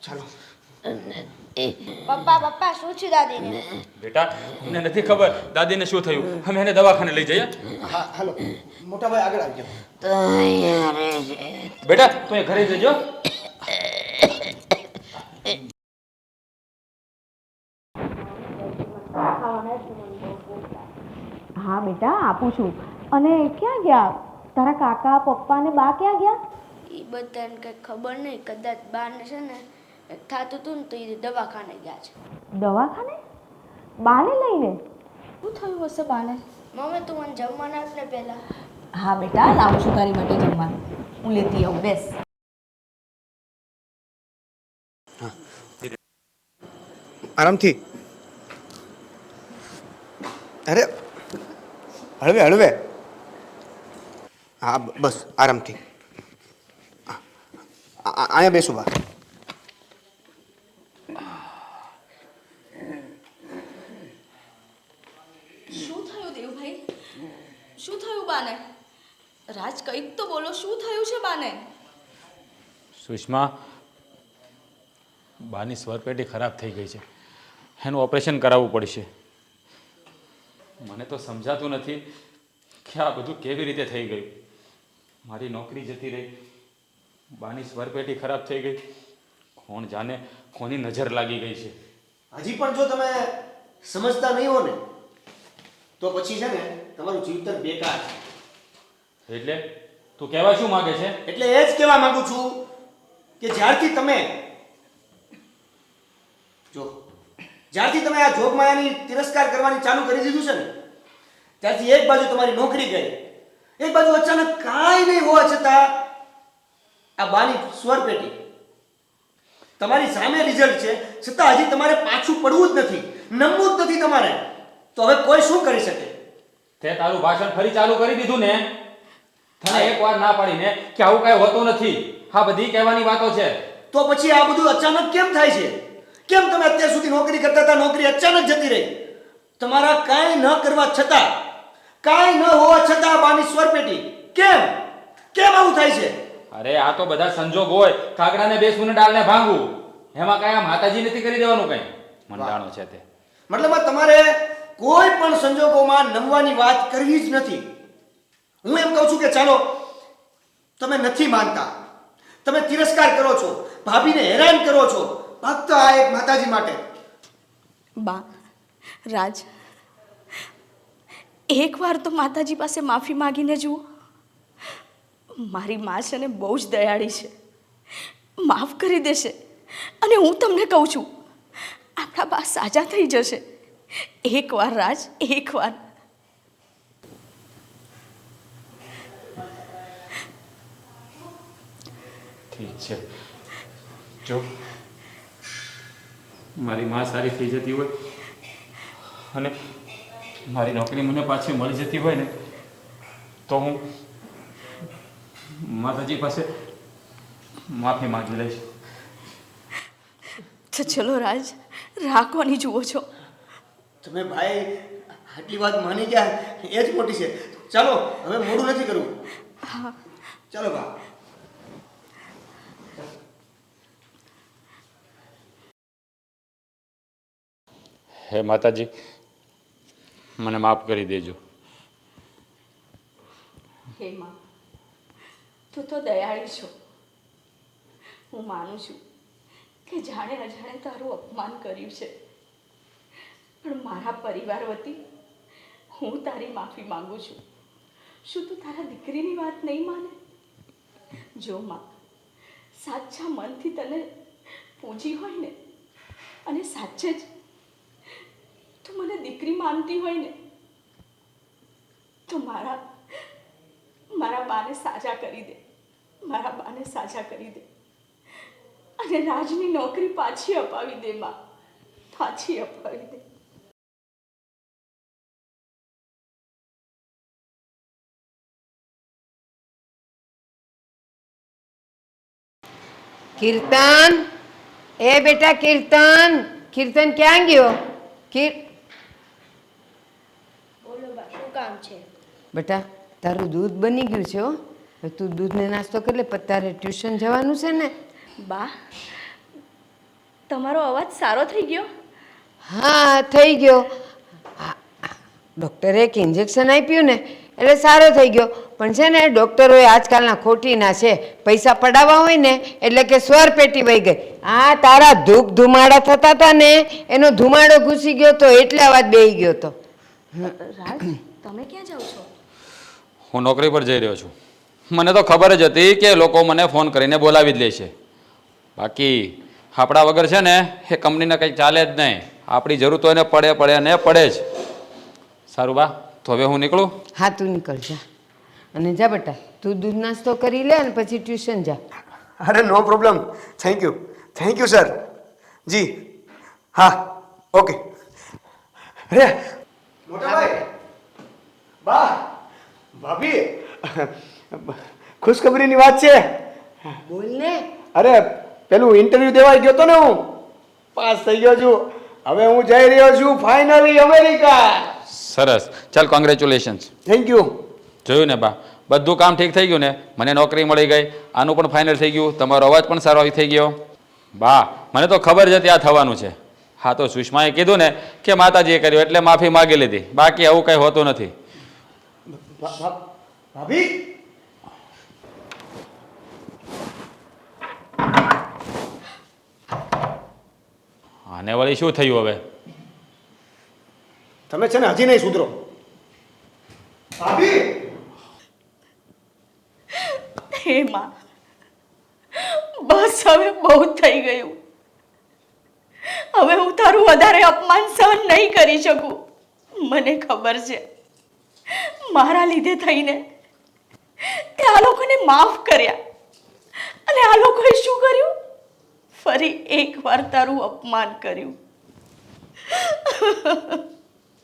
ચાલો. પપ્પા પપ્પા શું છે દાદીને? બેટા અમને નથી ખબર દાદીને શું થયું અમે એને દવાખાને લઈ જઈએ હા હાલો મોટા ભાઈ આગળ આવજો. તો અહીંયા રહેજે બેટા તું એ ઘરે જજો હા બેટા આપું છું. અને ક્યાં ગયા તારા કાકા પપ્પા ને બા ક્યાં ગયા? એ બધાને કંઈ ખબર નહીં, કદાચ બાને છે ને થતું હતું ને તો એ દવાખાને ગયા છે. દવાખાને? બાને લઈને? શું થયું હશે બાને? મમ્મી તું મને જમવાના આપ ને પહેલાં. હા બેટા લાવું છું તારી માટે જમવાનું. હું લેતી આવું બેસ. આરામથી. અરે હળવે હળવે. હા બસ આરામથી. અહીંયા બેસું બા. શું થયું દેવભાઈ? શું થયું બાને? રાજ કંઈક તો બોલો, શું થયું છે બાને? સુષ્મા બાની સ્વરપેટી ખરાબ થઈ ગઈ છે એનું ઓપરેશન કરાવવું પડશે મને તો સમજાતું નથી કે આ બધું કેવી રીતે થઈ ગયું મારી નોકરી જતી રહી બાની સ્વરપેટી ખરાબ થઈ ગઈ કોણ જાણે કોની નજર લાગી ગઈ છે હજી પણ જો તમે સમજતા નહીં હો ને તો પછી છે ને તમારું જીવતર બેકાર છે. એટલે તું કહેવા શું માગે છે એટલે એ જ કહેવા માંગુ છું કે જ્યારથી તમે આ જોગ માયાની તિરસ્કાર કરવાની ચાલુ કરી દીધું છે ને ત્યારથી એક બાજુ તમારી નોકરી ગઈ, એક બાજુ અચાનક કાંઈ નહીં હોવા છતાં આ બાની સ્વરપેટી તમારી સામે રિઝલ્ટ છે છતાં હજી તમારે પાછું પડવું જ નથી, નમવું જ નથી તમારે. તો હવે કોઈ શું કરી શકે? તે તારું ભાષણ ફરી ચાલુ કરી દીધું ને તને એક વાર ના પાડીને કે આવું કાંઈ હોતું નથી આ બધી કહેવાની વાતો છે તો પછી આ બધું અચાનક કેમ થાય છે? કેમ તમે અત્યાર સુધી નોકરી કરતા હતા, નોકરી અચાનક જતી રહી? તમારા કાંઈ ન કરવા છતાં, કાંઈ ન હોવા છતાં બાની સ્વરપેટી કેમ કેમ આવું થાય છે? અરે આ તો બધા સંજોગ હોય કાગડાને બેસવું ને ડાળને ભાંગવું એમાં કાંઈ આ માતાજી નથી કરી દેવાનું કંઈ મંડાણો છે તે મતલબ તમારે કોઈ પણ સંજોગોમાં નમવાની વાત કરવી જ નથી. હું એમ કહું છું કે ચાલો તમે નથી માનતા, તમે તિરસ્કાર કરો છો, ભાભીને હેરાન કરો છો ફક્ત આ એક માતાજી માટે. બા રાજ, એકવાર તો માતાજી પાસે માફી માંગીને જુઓ. મારી મા છે ને બહુ જ દયાળી છે, માફ કરી દેશે. અને હું તમને કહું છું આપણા બા સાજા થઈ જશે. એકવાર રાજ, એકવાર. ઠીક છે જો મારી માં સારી થઈ જતી હોય અને મારી નોકરી મને પાછી મળી જતી હોય ને તો હું માતાજી પાસે માફી માંગી લઈશ. તો ચલો રાજ, રાખવાની જુઓ છો. તમે ભાઈ આટલી વાત માની ગયા એ જ મોટી છે. ચાલો હવે મોડું નથી કરવું. ચાલો બા. હે માતાજી મને માફ કરી દેજો. હે માં, તું તો દયાળી છો. હું માનું છું કે જાણે અજાણે તારું અપમાન કર્યું છે, પણ મારા પરિવાર વતી હું તારી માફી માંગુ છું. શું તું તારા દીકરીની વાત નહીં માને? જો માં, સાચા મનથી તને પૂજી હોય ને અને સાચે જ તું મને દીકરી માનતી હોય ને તો મારા બાને સાજા કરી દે, મારા બાને સાજા કરી દે અને રાજની નોકરી પાછી અપાવી દે માં, પાછી અપાવી દે. કીર્તન, એ બેટા કીર્તન, કીર્તન ક્યાં ગયો? બોલો બા, શું કામ છે? બેટા તારું દૂધ બની ગયું છે હો. હવે તું દૂધને નાસ્તો કરી લે, પછી તારે ટ્યુશન જવાનું છે ને. બા, તમારો અવાજ સારો થઈ ગયો. હા થઈ ગયો. ડૉક્ટરે એક ઇન્જેક્શન આપ્યું ને એટલે સારો થઈ ગયો. પણ છે ને ડૉક્ટરોએ આજકાલના ખોટીના છે, પૈસા પડાવવા હોય ને એટલે કે સ્વર પેટી વહી ગઈ. આ તારા ધૂપ ધુમાડા થતા હતા ને એનો ધુમાડો ઘૂસી ગયો તો એટલે અવાજ બેહી ગયો તો. રાજ, તમે ક્યાં જાઓ છો? હું નોકરી પર જઈ રહ્યો છું. મને તો ખબર જ હતી કે લોકો મને ફોન કરીને બોલાવી જ લે છે. બાકી આપણા વગર છે ને એ કંપનીને કંઈ ચાલે જ નહીં. આપણી જરૂર તો એને પડે અને પડે જ. સારું બા, તો હવે હું નીકળું? હા તું નીકળ જા. અને જા બેટા તું દૂધ નાસ્તો કરી લે અને પછી ટ્યુશન જા. અરે નો પ્રોબ્લેમ, થેન્ક યુ સર. જી હા, ઓકે. અરે મોટા ભાઈ, બા, ભાભી, ખુશખબરીની વાત છે. બોલ ને. અરે પેલું ઇન્ટરવ્યુ દેવા ગયો તો ને, હું પાસ થઈ ગયો છું. હવે હું જઈ રહ્યો છું ફાઇનલી અમેરિકા. સરસ, ચાલ કોંગ્રેચ્યુલેશન્સ. Thank you. જોયું ને બા, બધું કામ ઠીક થઈ ગયું ને, મને નોકરી મળી ગઈ, આનું પણ ફાઇનલ થઈ ગયું, તમારો અવાજ પણ સારો થઈ ગયો. બા, મને તો ખબર જ હતી આ થવાનું છે. હા તો સુષ્માએ કીધું ને કે માતાજીએ કર્યું એટલે માફી માગી લીધી, બાકી આવું કંઈ હોતું નથી. ભાભી, આને વળી શું થયું હવે? તમે છે ને હજી નહીં સુધરો. ભાભી, હે માં, બસ હવે બહુ થઈ ગયું. હવે હું તારું વધારે અપમાન સહન નહીં કરી શકું. મને ખબર છે મારા લીધે થઈને તે આ લોકોને માફ કર્યા અને આ લોકોએ શું કર્યું? ફરી એકવાર તારું અપમાન કર્યું.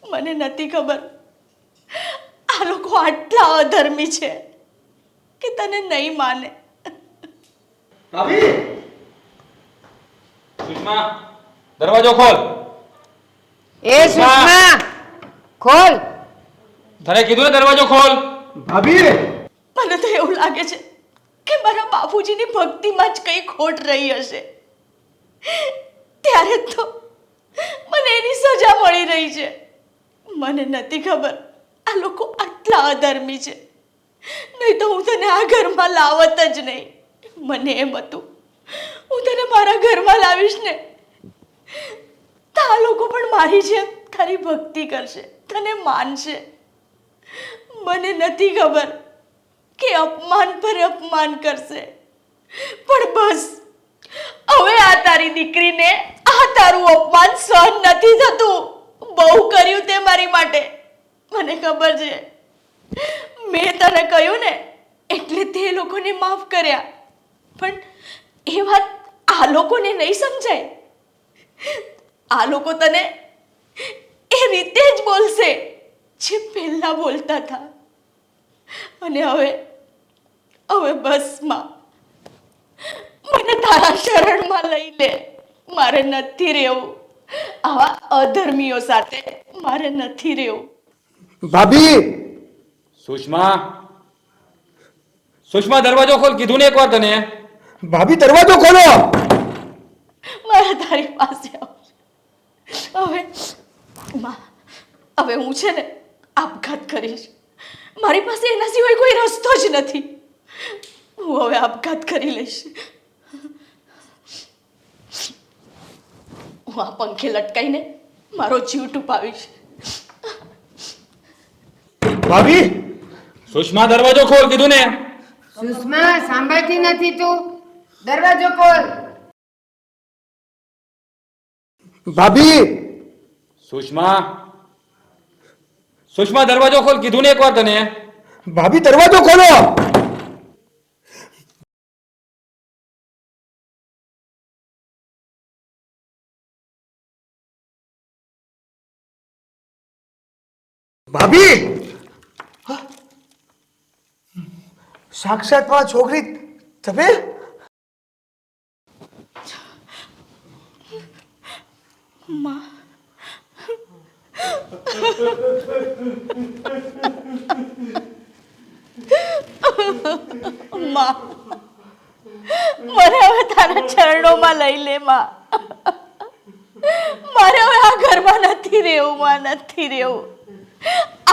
મને નથી ખબર આ લોકો આટલા અધર્મી છે કે તને નહીં માને. ભાભી, સુષ્મા, દરવાજો ખોલ. એ સુષ્મા ખોલ. તને કીધું ને દરવાજો ખોલ. ભાભી, મને તો એવું લાગે છે કે મારા બાપુજીની ભક્તિમાં જ કંઈ ખોટ રહી હશે. ત્યારે તો મને એની સજા મળી રહી છે. મને નથી ખબર આ લોકો આટલા અધર્મી છે, નહીં તો હું તને આ ઘરમાં લાવત જ નહીં. મને એમ હતું હું તને મારા ઘરમાં લાવીશ ને તો આ લોકો પણ મારી જેમ તારી ભક્તિ કરશે, તને માનશે. મને નથી ખબર કે અપમાન પર અપમાન કરશે, પણ બસ હવે આ તારી દીકરીને આ તારું અપમાન સહન નથી થતું. બહુ કર્યું તે મારી માટે, મને ખબર છે. મેં તને કહ્યું ને એટલે તે લોકોને માફ કર્યા, પણ એ વાત આ લોકોને નહીં સમજાય. આ લોકો તને એ રીતે જ બોલશે જે પહેલા બોલતા હતા. અને હવે બસ માં, મને તારા શરણમાં લઈ લે. મારે નથી રહેવું આવા અધર્મીઓ સાથે, મારે નથી રહેવું. ભાભી, સુષ્મા, સુષ્મા દરવાજો ખોલ, કીધું ને એકવાર તને. ભાભી દરવાજો ખોલો. મારે તારી પાસે આવું છે. હવે હું છે ને આપઘાત કરીશ. મારી પાસે એના સિવાય કોઈ રસ્તો જ નથી. હું હવે આપઘાત કરી લઈશ. હું આ પંખે લટકાઈને મારો જીવ ટૂંપાવીશ. ભાભી, સુષ્મા દરવાજો ખોલ, કીધું ને. સુષ્મા સાંભળતી નથી તું? દરવાજો ખોલ. ભાભી, સુષ્મા, સુષ્મા દરવાજો ખોલ, કીધું ને એકવાર તને. ભાભી દરવાજો ખોલો. ભાભી, સાક્ષાત માં છોકરી તમે? માં, મને હવે તારા ચરણોમાં લઈ લે માં. મારે હવે આ ઘરમાં નથી રહેવું માં, નથી રહેવું.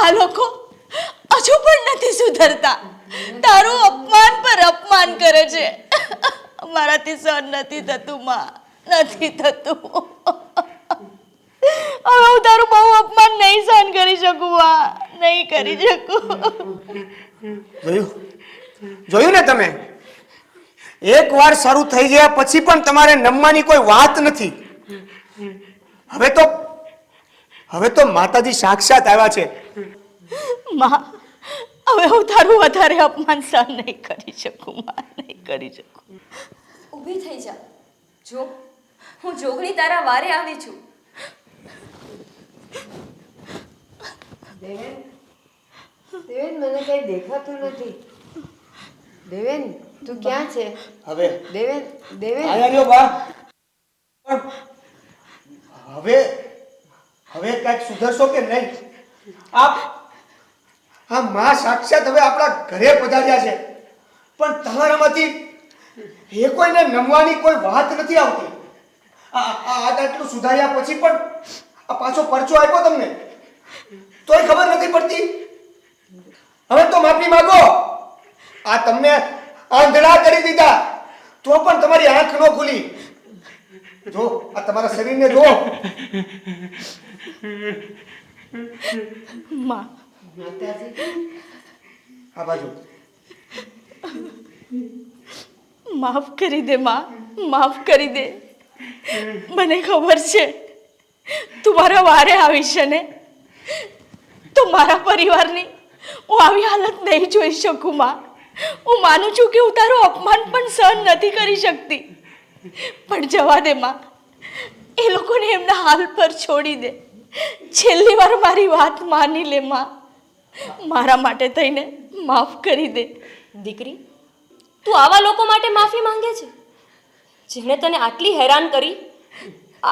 આ લોકો હજુ પણ નથી સુધરતા. તારું અપમાન પર અપમાન કરે છે. મારાથી સહન નથી થતું માં, નથી થતું. હવે હું તારું બહુ અપમાન નહીં સહન કરી શકું માં, નહીં કરી શકું. જોયું ને તમે? એકવાર શરૂ થઈ ગયા પછી પણ તમારે નમવાની કોઈ વાત નથી. હવે તો માતાજી સાક્ષાત આવ્યા છે. માં, હવે હું તારું વધારે અપમાન સહન નહીં કરી શકું માં, નહીં કરી શકું. ઊભી થઈ જા. જો હું જોગણી તારા વારે આવી છું. દેવેન, દેવેન મને કઈ દેખાતું નથી. દેવેન, તું ક્યાં છે? હવે દેવેન, દેવેન. આયા રહ્યો બા. પણ હવે કઈક સુધરશો કે નહીં? આ માં સાક્ષાત હવે આપણા ઘરે પધાર્યા છે, પણ તમારામાંથી એ કોઈને નમવાની કોઈ વાત નથી આવતી. આટલું સુધાર્યા પછી પણ આ પાછો પરચો આપ્યો તમને, તોય ખબર નથી પડતી. હવે તો માફી માંગો. આ તમને આંધળા કરી દીધા તો પણ તમારી આંખ ન ખુલી. જો આ તમારા શરીરને જો. માં, આ બાજુ માફ કરી દે માં, માફ કરી દે. મને ખબર છે તું મારા વારે આવી છે ને, તો મારા પરિવારની હું આવી હાલત નહીં જોઈ શકું માં. હું માનું છું કે હું તારું અપમાન પણ સહન નથી કરી શકતી, પણ જવા દે માં. એ લોકોને એમના હાલ પર છોડી દે. છેલ્લી વાર મારી વાત માની લે માં. મારા માટે થઈને માફ કરી દે. દીકરી, તું આવા લોકો માટે માફી માંગે છે જેણે તને આટલી હેરાન કરી?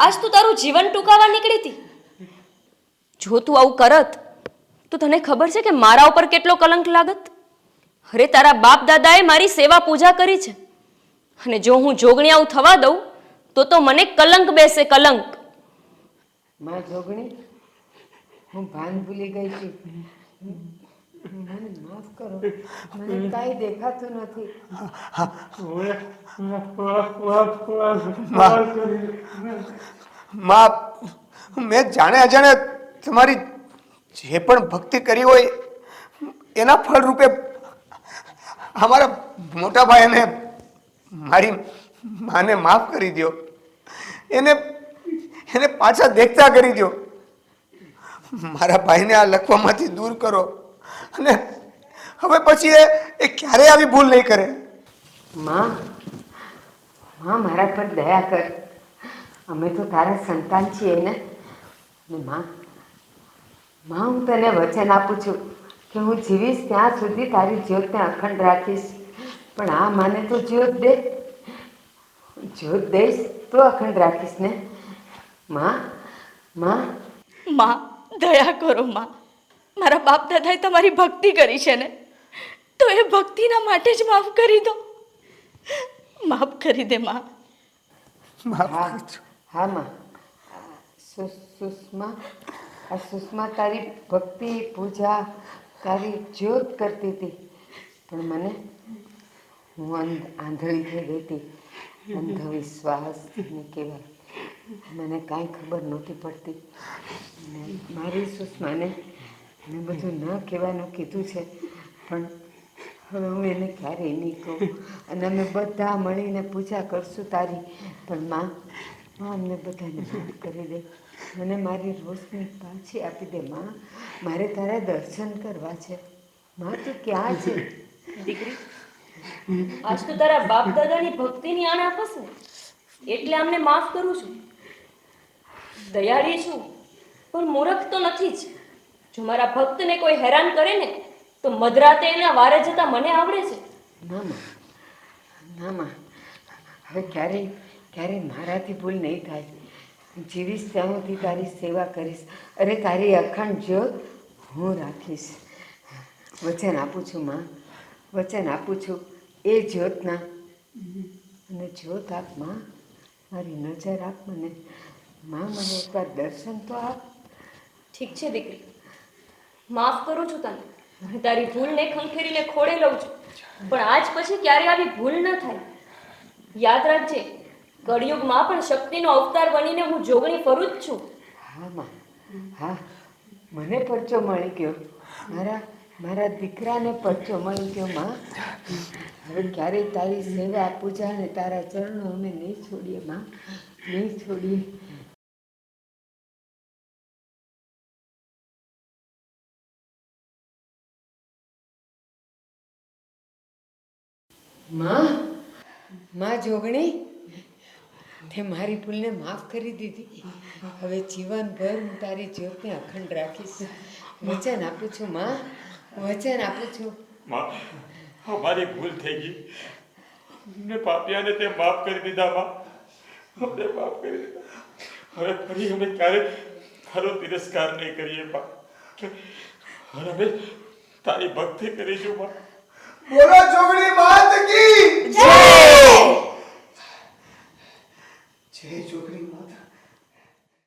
આજ તું તારું જીવન ટૂંકાવા નીકળી હતી. જો તું આવું કરત તો તને ખબર છે કે મારા ઉપર કેટલો કલંક લાગત? અરે તારા બાપ દાદાએ મારી સેવા પૂજા કરી છે, અને જો હું જોગણી આવું થવા દઉં તો મને કલંક બેસે, કલંક. માં જોગણી, હું ભાન ભૂલી ગઈ છું. મને માફ કરો, મને કાંઈ દેખાતું નથી. માં, મેં જાણે અજાણે તમારી જે પણ ભક્તિ કરી હોય એના ફળ રૂપે અમારા મોટા ભાઈને મારી માને માફ કરી દો. એને પાછા દેખતા કરી દો. મારા ભાઈને આ લખવામાંથી દૂર કરો, અને હવે પછી એ ક્યારેય આવી ભૂલ નહીં કરે. માં, માં મારા પર દયા કર. અમે તો તારા સંતાન છીએ ને. માં, હું તને વચન આપું છું કે હું જીવીશ ત્યાં સુધી તારી જ્યોતને અખંડ રાખીશ. પણ આ માને તો જ્યોત દે. જ્યોત દઈશ તો અખંડ રાખીશ ને. માં, દયા કરો માં. મારા બાપ દાદાએ તમારી ભક્તિ કરી છે ને, તો એ ભક્તિના માટે જ માફ કરી દો. માફ કરી દે માં. હા માં. સુષ્મા, આ સુષ્મા તારી ભક્તિ પૂજા તારી જ્યોત કરતી હતી, પણ હું આંધળી થઈ ગઈ હતી. અંધવિશ્વાસ ને કહેવાય, મને કાંઈ ખબર નહોતી પડતી. મારી સુષ્માને મેં બધું ન કહેવાનું કીધું છે, પણ હવે હું એને ક્યારેય નહીં કહું. અને અમે બધા મળીને પૂજા કરશું તારી. પણ માં, અમને બધાને માફ કરી દે. મને મારી રોશની પાછી આપી દે માં. મારે તારા દર્શન કરવા છે માં. તું ક્યાં છે? દીકરી, આજ તો તારા બાપ દાદાની ભક્તિની આણ આપસ ને એટલે અમને માફ કરું છું. દયાળી છું પણ મૂર્ખ તો નથી જ. જો મારા ભક્તને કોઈ હેરાન કરે ને તો મધરાતે એના વારે જતા મને આવડે છે. ના માં, ના માં, હવે ક્યારેય ક્યારેય મારાથી ભૂલ નહીં થાય. જીવીશ ત્યાં સુધી તારી સેવા કરીશ. અરે તારી અખંડ જ્યોત હું રાખીશ. વચન આપું છું માં, વચન આપું છું એ જ્યોતના. અને જ્યોત આપ માં, મારી નજર આપ મને માં. મને એકવાર દર્શન તો આપ. ઠીક છે દીકરી, માફ કરું છું તને. અને તારી ભૂલને ખંખેરીને ખોળે લઉં છું. પણ આજ પછી ક્યારે આવી ભૂલ ન થાય. યાદ રાખજે, કળિયુગમાં પણ શક્તિનો અવતાર બનીને હું જોગણી ફરું જ છું. હા માં, હા, મને પરચો મળી ગયો. મારા દીકરાને પરચો મળી ગયો માં. હવે ક્યારેય તારી સેવા પૂજા અને તારા ચરણો અમે નહીં છોડીએ માં, નહીં છોડીએ. માં જોગણી, તે મારી ભૂલને માફ કરી દીધી. હવે જીવનભર હું તારી જ્યોતને અખંડ રાખીશ. વચન આપું છું માં, વચન આપું છું. માં, અમારી ભૂલ થઈ ગઈ. ને પાપિયાને તે માફ કરી દીધા માં. અમને માફ કરી દીધા. હવે ફરી અમે ક્યારે ખરો તિરસ્કાર નહીં કરીએ માં. હવે અમે તારી ભક્તિ કરીશું માં. બોલો જોગણી માત કી જય જોગણી માતા.